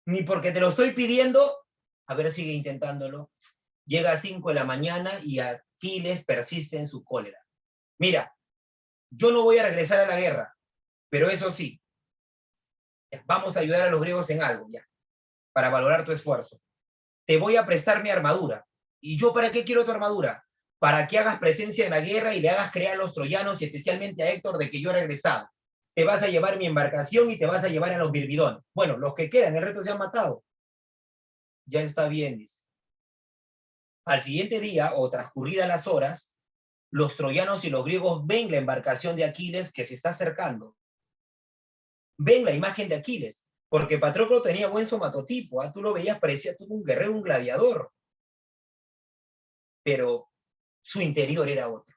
Ni porque te lo estoy pidiendo. A ver, sigue intentándolo. Llega a 5 de la mañana y Aquiles persiste en su cólera. Mira, yo no voy a regresar a la guerra, pero eso sí, vamos a ayudar a los griegos en algo, ya, para valorar tu esfuerzo. Te voy a prestar mi armadura. ¿Y yo para qué quiero tu armadura? Para que hagas presencia en la guerra y le hagas creer a los troyanos y especialmente a Héctor de que yo he regresado. Te vas a llevar mi embarcación y te vas a llevar a los mirmidones. Bueno, los que quedan, el resto se han matado. Ya está bien, dice. Al siguiente día, o transcurridas las horas, los troyanos y los griegos ven la embarcación de Aquiles que se está acercando. Ven la imagen de Aquiles, porque Patroclo tenía buen somatotipo, tú lo veías, parecía todo un guerrero, un gladiador. Pero su interior era otro.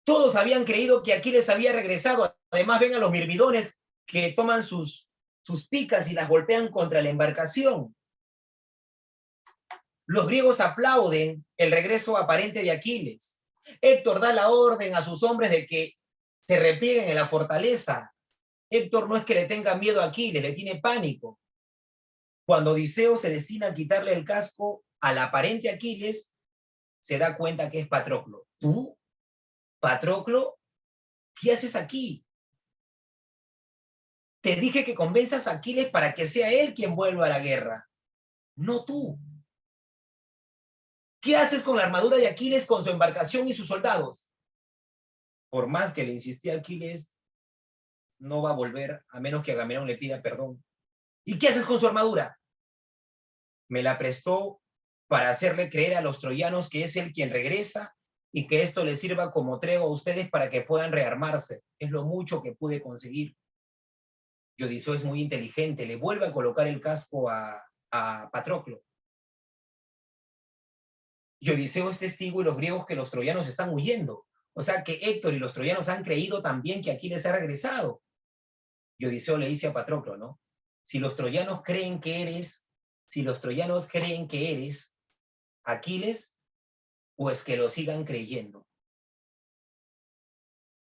Todos habían creído que Aquiles había regresado. Además ven a los mirmidones que toman sus picas y las golpean contra la embarcación. Los griegos aplauden el regreso aparente de Aquiles. Héctor da la orden a sus hombres de que se replieguen en la fortaleza. Héctor no es que le tenga miedo a Aquiles, le tiene pánico. Cuando Odiseo se destina a quitarle el casco al aparente Aquiles, se da cuenta que es Patroclo. ¿Tú? ¿Patroclo? ¿Qué haces aquí? Te dije que convenzas a Aquiles para que sea él quien vuelva a la guerra, no tú. ¿Qué haces con la armadura de Aquiles, con su embarcación y sus soldados? Por más que le insistía a Aquiles, no va a volver a menos que Agamenón le pida perdón. ¿Y qué haces con su armadura? Me la prestó para hacerle creer a los troyanos que es él quien regresa y que esto les sirva como tregua a ustedes para que puedan rearmarse. Es lo mucho que pude conseguir. Y Odiseo es muy inteligente, le vuelve a colocar el casco a Patroclo. Y Odiseo es testigo y los griegos que los troyanos están huyendo. O sea que Héctor y los troyanos han creído también que Aquiles ha regresado. Y Odiseo le dice a Patroclo, ¿no? Si los troyanos creen que eres Aquiles, pues que lo sigan creyendo.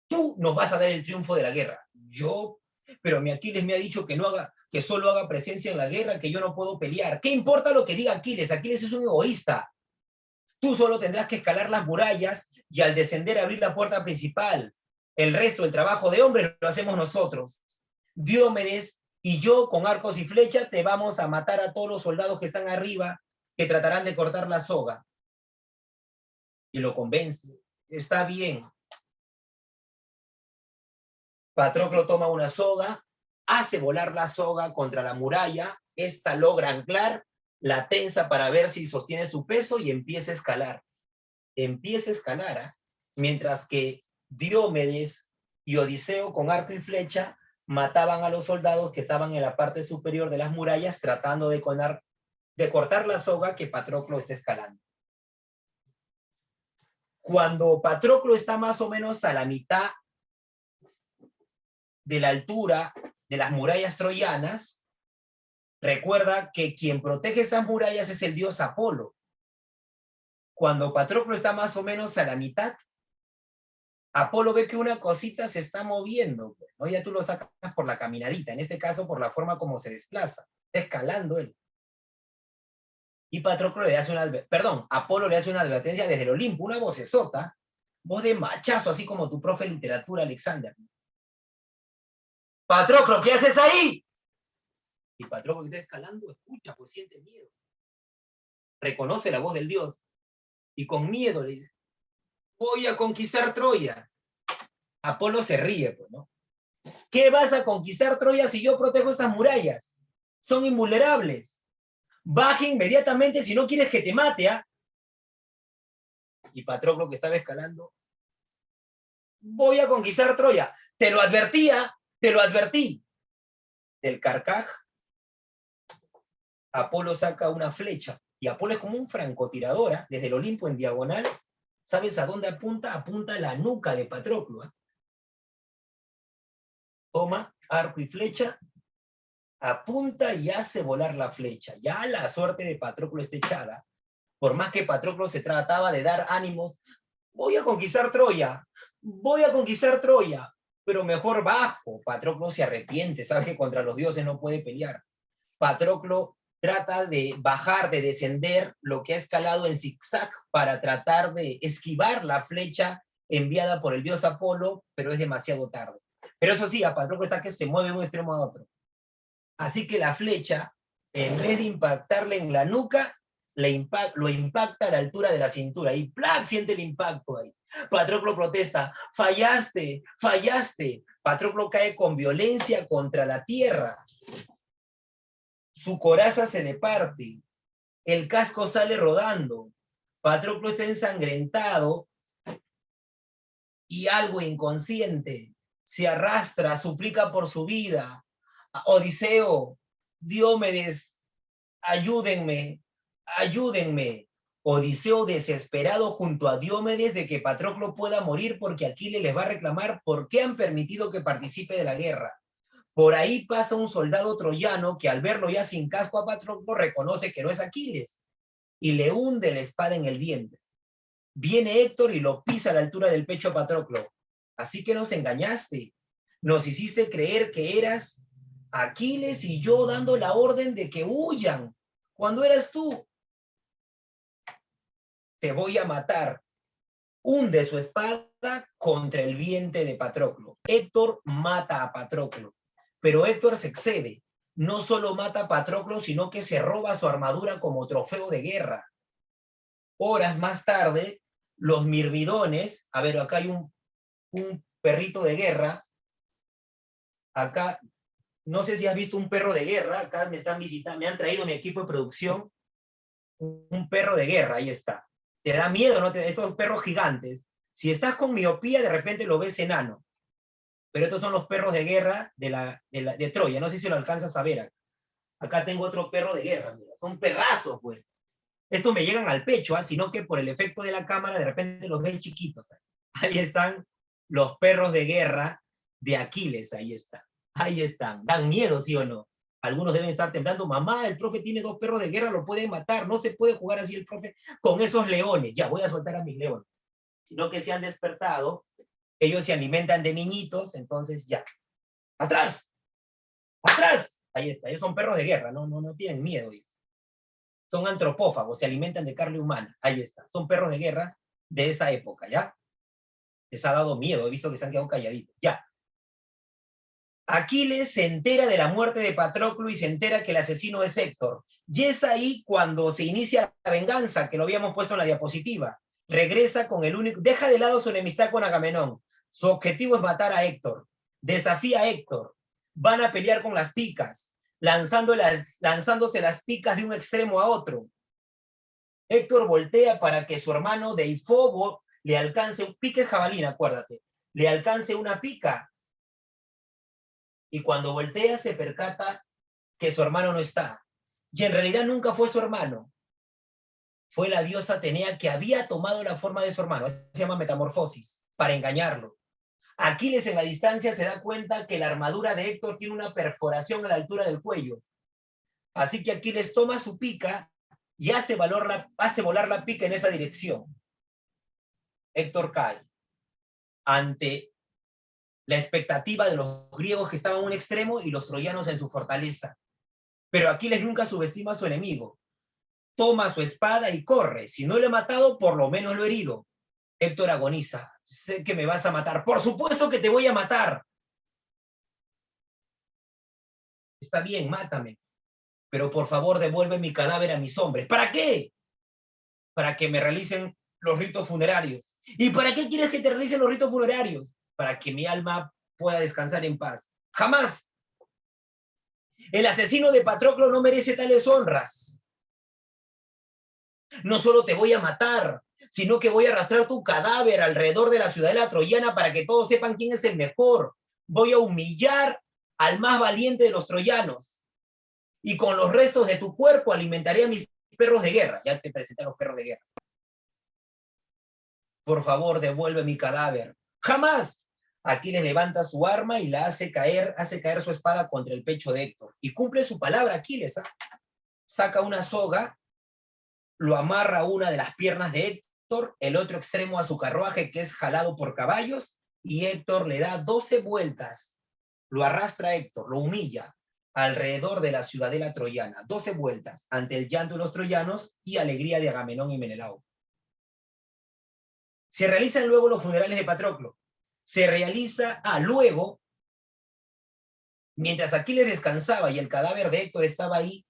Tú nos vas a dar el triunfo de la guerra. Yo, pero mi Aquiles me ha dicho que solo haga presencia en la guerra, que yo no puedo pelear. ¿Qué importa lo que diga Aquiles? Aquiles es un egoísta. Tú solo tendrás que escalar las murallas y al descender abrir la puerta principal. El resto del trabajo de hombre lo hacemos nosotros. Diomedes y yo con arcos y flechas te vamos a matar a todos los soldados que están arriba que tratarán de cortar la soga. Y lo convence. Está bien. Patroclo toma una soga, hace volar la soga contra la muralla, esta logra anclar, la tensa para ver si sostiene su peso y empieza a escalar. Empieza a escalar, ¿eh? Mientras que Diomedes y Odiseo con arco y flecha mataban a los soldados que estaban en la parte superior de las murallas tratando de cortar la soga que Patroclo está escalando. Cuando Patroclo está más o menos a la mitad de la altura de las murallas troyanas, recuerda que quien protege esas murallas es el dios Apolo. Cuando Patroclo está más o menos a la mitad, Apolo ve que una cosita se está moviendo, ¿no? Ya tú lo sacas por la caminadita, en este caso por la forma como se desplaza, está escalando él. Y Patroclo le hace Apolo le hace una advertencia desde el Olimpo, una vocesota, voz de machazo, así como tu profe de literatura, Alexander. Patroclo, ¿qué haces ahí? Y Patroclo que está escalando, escucha, pues siente miedo. Reconoce la voz del dios. Y con miedo le dice, voy a conquistar Troya. Apolo se ríe, pues, ¿no? ¿Qué vas a conquistar Troya si yo protejo esas murallas? Son invulnerables. Baja inmediatamente si no quieres que te mate, ¿ah? Y Patroclo que estaba escalando, voy a conquistar Troya. Te lo advertía, te lo advertí. Del Carcaj, Apolo saca una flecha. Y Apolo es como un francotirador, ¿eh? Desde el Olimpo en diagonal. ¿Sabes a dónde apunta? Apunta a la nuca de Patroclo, ¿eh? Toma arco y flecha, apunta y hace volar la flecha. Ya la suerte de Patroclo está echada. Por más que Patroclo se trataba de dar ánimos, voy a conquistar Troya, pero mejor bajo. Patroclo se arrepiente, sabe que contra los dioses no puede pelear. Patroclo trata de bajar, de descender lo que ha escalado en zigzag para tratar de esquivar la flecha enviada por el dios Apolo, pero es demasiado tarde. Pero eso sí, a Patroclo está que se mueve de un extremo a otro. Así que la flecha, en vez de impactarle en la nuca, lo impacta a la altura de la cintura. Y ¡plac! Siente el impacto ahí. Patroclo protesta, fallaste, fallaste. Patroclo cae con violencia contra la tierra. Su coraza se le parte. El casco sale rodando. Patroclo está ensangrentado y algo inconsciente. Se arrastra, suplica por su vida. Odiseo, Diomedes, ayúdenme, ayúdenme. Odiseo desesperado junto a Diomedes de que Patroclo pueda morir porque Aquiles les va a reclamar por qué han permitido que participe de la guerra. Por ahí pasa un soldado troyano que al verlo ya sin casco a Patroclo reconoce que no es Aquiles y le hunde la espada en el vientre. Viene Héctor y lo pisa a la altura del pecho a Patroclo. Así que nos engañaste, nos hiciste creer que eras Aquiles y yo dando la orden de que huyan, cuando eras tú. Te voy a matar. Hunde su espada contra el vientre de Patroclo. Héctor mata a Patroclo, pero Héctor se excede. No solo mata a Patroclo, sino que se roba su armadura como trofeo de guerra. Horas más tarde, los mirmidones, a ver, acá hay un perrito de guerra, acá, no sé si has visto un perro de guerra, acá me están visitando, me han traído mi equipo de producción, un perro de guerra, ahí está. Te da miedo, ¿no? Estos perros gigantes. Si estás con miopía, de repente lo ves enano. Pero estos son los perros de guerra de Troya. No sé si lo alcanzas a ver acá. Acá tengo otro perro de guerra, mira. Son perrazos, pues. Estos me llegan al pecho, ¿eh? Sino que por el efecto de la cámara, de repente los ves chiquitos. ¿eh? Ahí están los perros de guerra de Aquiles, ahí están. Ahí están. ¿Dan miedo, sí o no? Algunos deben estar temblando. Mamá, el profe tiene 2 perros de guerra, lo pueden matar. No se puede jugar así el profe con esos leones. Ya, voy a soltar a mis leones. Sino que se han despertado. Ellos se alimentan de niñitos, entonces ya. ¡Atrás! ¡Atrás! Ahí está. Ellos son perros de guerra, no tienen miedo. Son antropófagos, se alimentan de carne humana. Ahí está. Son perros de guerra de esa época, ¿ya? Les ha dado miedo, he visto que se han quedado calladitos. Ya. Aquiles se entera de la muerte de Patroclo y se entera que el asesino es Héctor. Y es ahí cuando se inicia la venganza, que lo habíamos puesto en la diapositiva. Regresa con el único... Deja de lado su enemistad con Agamenón. Su objetivo es matar a Héctor. Desafía a Héctor. Van a pelear con las picas, lanzándose las picas de un extremo a otro. Héctor voltea para que su hermano Deifobo le alcance un pique, es jabalina, acuérdate. Le alcance una pica. Y cuando voltea se percata que su hermano no está. Y en realidad nunca fue su hermano. Fue la diosa Atenea que había tomado la forma de su hermano. Eso se llama metamorfosis, para engañarlo. Aquiles en la distancia se da cuenta que la armadura de Héctor tiene una perforación a la altura del cuello. Así que Aquiles toma su pica y hace volar la pica en esa dirección. Héctor cae ante la expectativa de los griegos que estaban en un extremo y los troyanos en su fortaleza. Pero Aquiles nunca subestima a su enemigo. Toma su espada y corre. Si no lo he matado, por lo menos lo he herido. Héctor agoniza. Sé que me vas a matar. ¡Por supuesto que te voy a matar! Está bien, mátame. Pero por favor devuelve mi cadáver a mis hombres. ¿Para qué? Para que me realicen los ritos funerarios. ¿Y para qué quieres que te realicen los ritos funerarios? Para que mi alma pueda descansar en paz. ¡Jamás! El asesino de Patroclo no merece tales honras. No solo te voy a matar, sino que voy a arrastrar tu cadáver alrededor de la ciudadela troyana para que todos sepan quién es el mejor. Voy a humillar al más valiente de los troyanos. Y con los restos de tu cuerpo alimentaré a mis perros de guerra. Ya te presenté a los perros de guerra. Por favor, devuelve mi cadáver. ¡Jamás! Aquiles levanta su arma y la hace caer su espada contra el pecho de Héctor. Y cumple su palabra Aquiles. Saca una soga, lo amarra a una de las piernas de Héctor, el otro extremo a su carruaje que es jalado por caballos, y Héctor le da 12 vueltas. Lo arrastra a Héctor, lo humilla alrededor de la ciudadela troyana. 12 vueltas ante el llanto de los troyanos y alegría de Agamenón y Menelao. Se realizan luego los funerales de Patroclo. Se realiza, luego, mientras Aquiles descansaba y el cadáver de Héctor estaba ahí,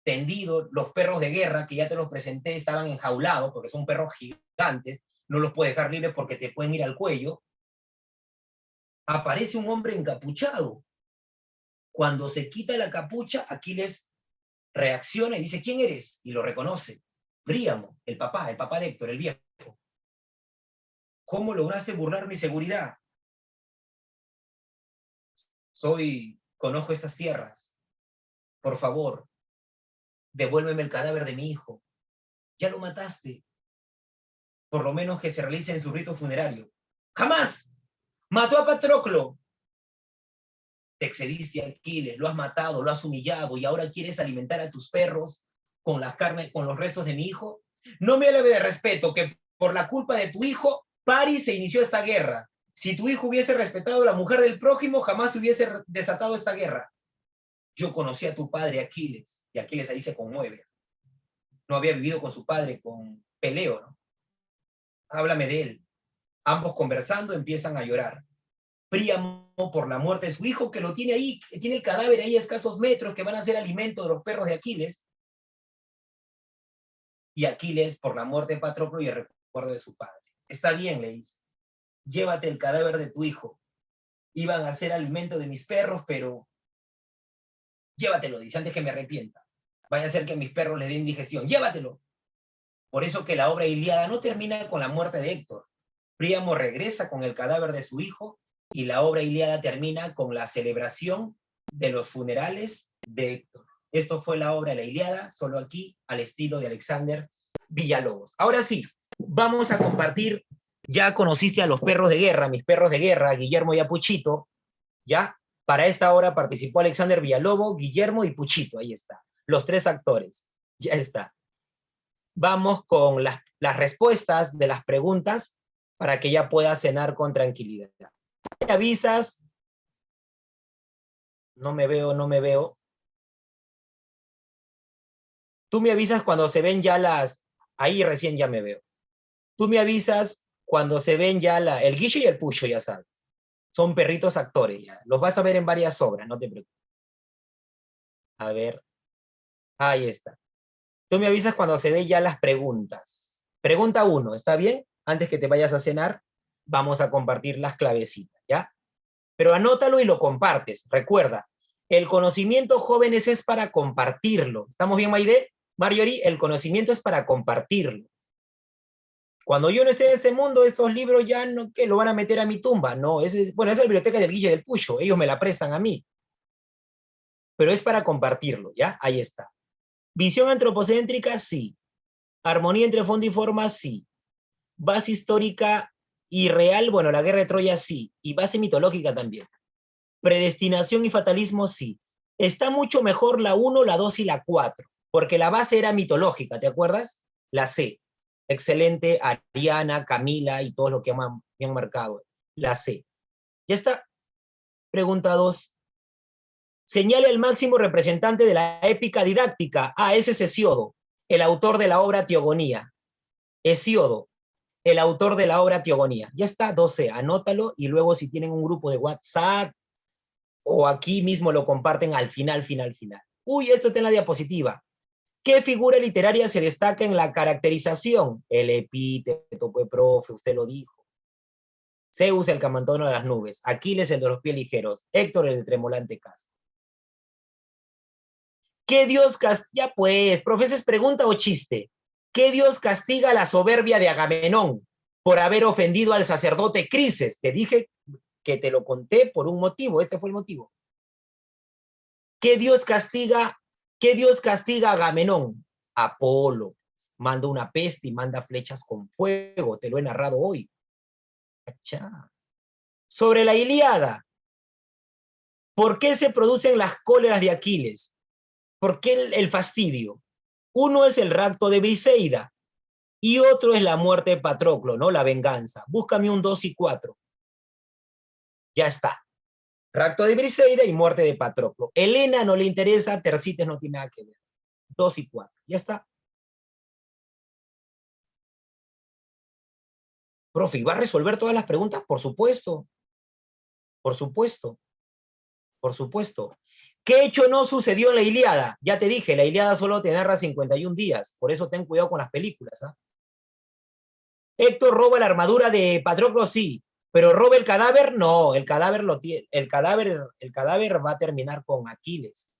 tendido, los perros de guerra, que ya te los presenté, estaban enjaulados, porque son perros gigantes, no los puedes dejar libres porque te pueden ir al cuello. Aparece un hombre encapuchado. Cuando se quita la capucha, Aquiles reacciona y dice, ¿quién eres? Y lo reconoce. Príamo, el papá de Héctor, el viejo. ¿Cómo lograste burlar mi seguridad? Conozco estas tierras. Por favor, devuélveme el cadáver de mi hijo. Ya lo mataste. Por lo menos que se realice en su rito funerario. ¡Jamás! ¡Mató a Patroclo! Te excediste, Aquiles, lo has matado, lo has humillado y ahora quieres alimentar a tus perros con los restos de mi hijo. No me hable de respeto, que por la culpa de tu hijo, Paris se inició esta guerra. Si tu hijo hubiese respetado a la mujer del prójimo, jamás se hubiese desatado esta guerra. Yo conocí a tu padre, Aquiles, y Aquiles ahí se conmueve. No había vivido con su padre, con Peleo, ¿no? Háblame de él. Ambos conversando empiezan a llorar. Príamo por la muerte de su hijo, que lo tiene ahí, que tiene el cadáver ahí a escasos metros, que van a ser alimento de los perros de Aquiles. Y Aquiles por la muerte de Patroclo y el recuerdo de su padre. Está bien, le dice. Llévate el cadáver de tu hijo. Iban a ser alimento de mis perros, pero llévatelo, dice, antes que me arrepienta. Vaya a ser que a mis perros les den indigestión. Llévatelo. Por eso que la obra Ilíada no termina con la muerte de Héctor. Príamo regresa con el cadáver de su hijo y la obra Ilíada termina con la celebración de los funerales de Héctor. Esto fue la obra de la Ilíada, solo aquí, al estilo de Alexander Villalobos. Ahora sí, vamos a compartir. Ya conociste a los perros de guerra, mis perros de guerra, Guillermo y a Puchito, ¿ya? Para esta hora participó Alexander Villalobos, Guillermo y Puchito, ahí está. Los 3 actores, ya está. Vamos con las respuestas de las preguntas para que ya puedas cenar con tranquilidad. ¿Me avisas? No me veo. Tú me avisas cuando se ven ya las... Ahí recién ya me veo. Tú me avisas cuando se ven ya el Guillo y el Pucho, ya sabes. Son perritos actores ya. Los vas a ver en varias obras, no te preocupes. A ver. Ahí está. Tú me avisas cuando se ven ya las preguntas. Pregunta 1, ¿está bien? Antes que te vayas a cenar, vamos a compartir las clavecitas, ¿ya? Pero anótalo y lo compartes. Recuerda, el conocimiento, jóvenes, es para compartirlo. ¿Estamos bien, Maide? Marjorie, el conocimiento es para compartirlo. Cuando yo no esté en este mundo, estos libros ya no, ¿qué? ¿Lo van a meter a mi tumba? No, bueno, es la biblioteca del Guille y del Pucho. Ellos me la prestan a mí. Pero es para compartirlo, ¿ya? Ahí está. Visión antropocéntrica, sí. Armonía entre fondo y forma, sí. Base histórica y real, bueno, la guerra de Troya, sí. Y base mitológica también. Predestinación y fatalismo, sí. Está mucho mejor la 1, la 2 y la 4, porque la base era mitológica, ¿te acuerdas? La C. Excelente, Ariana, Camila y todo lo que me han marcado. La C. Ya está. Pregunta 2. Señale al máximo representante de la épica didáctica. Ah, ese es Hesíodo, el autor de la obra Teogonía. Hesíodo, el autor de la obra Teogonía. Ya está, 12. Anótalo y luego si tienen un grupo de WhatsApp o aquí mismo lo comparten al final. Uy, esto está en la diapositiva. ¿Qué figura literaria se destaca en la caracterización? El epíteto, pues, profe, usted lo dijo. Zeus, el camantono de las nubes. Aquiles, el de los pies ligeros. Héctor, el de tremolante casco. ¿Qué Dios castiga? Pues, profesores, pregunta o chiste. ¿Qué Dios castiga la soberbia de Agamenón por haber ofendido al sacerdote Crises? Te dije que te lo conté por un motivo. Este fue el motivo. ¿Qué Dios castiga a Agamenón? Apolo. Manda una peste y manda flechas con fuego. Te lo he narrado hoy. Achá. Sobre la Ilíada. ¿Por qué se producen las cóleras de Aquiles? ¿Por qué el fastidio? Uno es el rapto de Briseida y otro es la muerte de Patroclo, ¿no? La venganza. Búscame un 2 y 4. Ya está. Rapto de Briseida y muerte de Patroclo. Helena no le interesa, Tersites no tiene nada que ver. 2 y 4. Ya está. Profe, ¿y va a resolver todas las preguntas? Por supuesto. Por supuesto. Por supuesto. ¿Qué hecho no sucedió en la Ilíada? Ya te dije, la Ilíada solo te narra 51 días. Por eso ten cuidado con las películas. ¿Ah? Héctor roba la armadura de Patroclo, sí. Pero roba el cadáver, no. El cadáver va a terminar con Aquiles.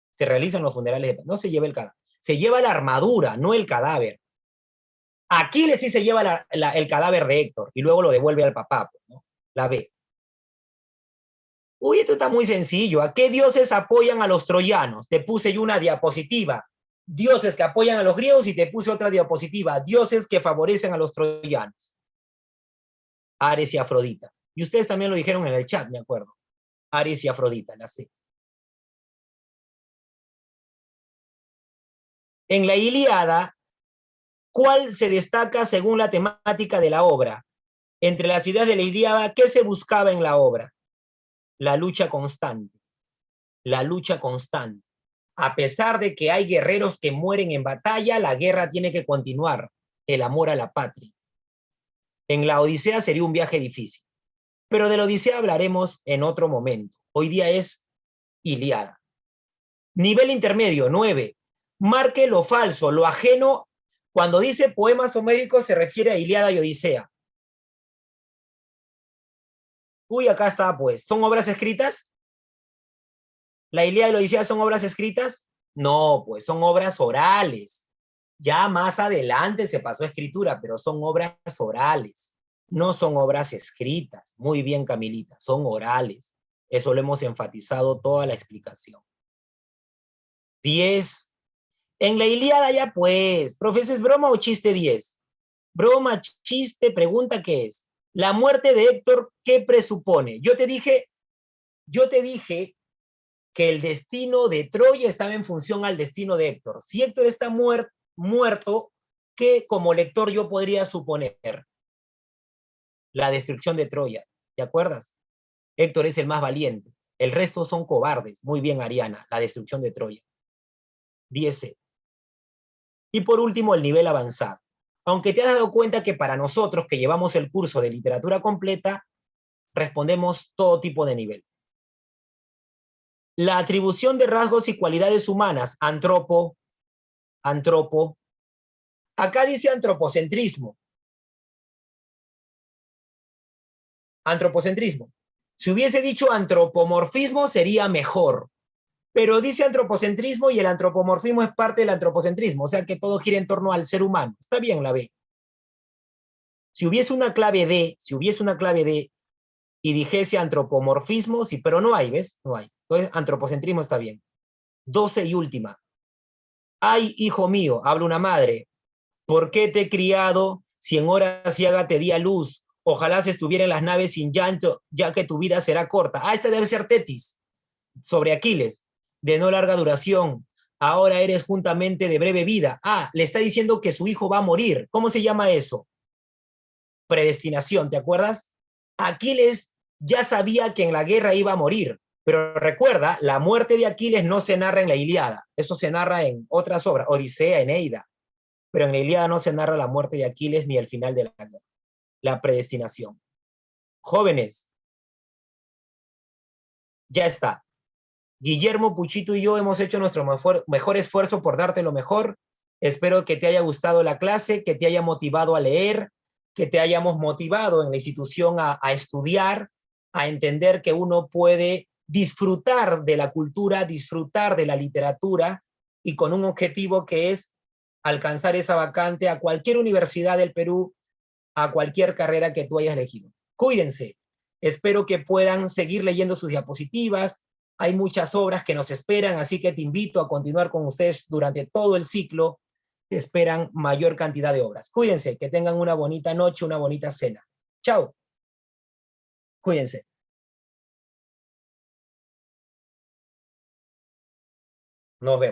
Se realizan los funerales. No se lleva el cadáver. Se lleva la armadura, no el cadáver. Aquiles sí se lleva el cadáver de Héctor y luego lo devuelve al papá, ¿no? La B. Uy, esto está muy sencillo. ¿A qué dioses apoyan a los troyanos? Te puse yo una diapositiva. Dioses que apoyan a los griegos y te puse otra diapositiva. Dioses que favorecen a los troyanos. Ares y Afrodita. Y ustedes también lo dijeron en el chat, me acuerdo. Ares y Afrodita, la C. En la Ilíada, ¿cuál se destaca según la temática de la obra? Entre las ideas de la Ilíada, ¿qué se buscaba en la obra? La lucha constante. La lucha constante. A pesar de que hay guerreros que mueren en batalla, la guerra tiene que continuar. El amor a la patria. En la Odisea sería un viaje difícil. Pero de la Odisea hablaremos en otro momento. Hoy día es Ilíada. Nivel intermedio, 9. Marque lo falso, lo ajeno. Cuando dice poemas homéricos se refiere a Ilíada y Odisea. Uy, acá está, pues. ¿Son obras escritas? ¿La Ilíada y la Odisea son obras escritas? No, pues son obras orales. Ya más adelante se pasó a escritura, pero son obras orales. No son obras escritas. Muy bien, Camilita, son orales. Eso lo hemos enfatizado toda la explicación. 10. En la Ilíada ya pues, profesores, ¿broma o chiste 10? Broma, chiste, pregunta ¿qué es? La muerte de Héctor, ¿qué presupone? Yo te dije que el destino de Troya estaba en función al destino de Héctor. Si Héctor está muerto, ¿qué como lector yo podría suponer? La destrucción de Troya, ¿te acuerdas? Héctor es el más valiente. El resto son cobardes. Muy bien, Ariana, la destrucción de Troya. 10. Y por último, el nivel avanzado. Aunque te has dado cuenta que para nosotros que llevamos el curso de literatura completa, respondemos todo tipo de nivel. La atribución de rasgos y cualidades humanas, antropo. Acá dice antropocentrismo. Antropocentrismo. Si hubiese dicho antropomorfismo sería mejor. Pero dice antropocentrismo y el antropomorfismo es parte del antropocentrismo, o sea que todo gira en torno al ser humano. Está bien la B. Si hubiese una clave D, y dijese antropomorfismo, sí, pero no hay, ¿ves? No hay. Entonces, antropocentrismo está bien. 12 y última. Ay, hijo mío, habla una madre. ¿Por qué te he criado si en horas ciega te di a luz? Ojalá se estuviera en las naves sin llanto, ya que tu vida será corta. Ah, esta debe ser Tetis, sobre Aquiles, de no larga duración. Ahora eres juntamente de breve vida. Ah, le está diciendo que su hijo va a morir. ¿Cómo se llama eso? Predestinación, ¿te acuerdas? Aquiles ya sabía que en la guerra iba a morir, pero recuerda, la muerte de Aquiles no se narra en la Ilíada, eso se narra en otras obras, Odisea, Eneida, pero en la Ilíada no se narra la muerte de Aquiles ni el final de la guerra, la predestinación. Jóvenes, ya está. Guillermo, Puchito y yo hemos hecho nuestro mejor esfuerzo por darte lo mejor. Espero que te haya gustado la clase, que te haya motivado a leer, que te hayamos motivado en la institución a estudiar, a entender que uno puede disfrutar de la cultura, disfrutar de la literatura y con un objetivo que es alcanzar esa vacante a cualquier universidad del Perú, a cualquier carrera que tú hayas elegido. Cuídense. Espero que puedan seguir leyendo sus diapositivas. Hay muchas obras que nos esperan, así que te invito a continuar con ustedes durante todo el ciclo. Te esperan mayor cantidad de obras. Cuídense, que tengan una bonita noche, una bonita cena. Chao. Cuídense. Nos vemos.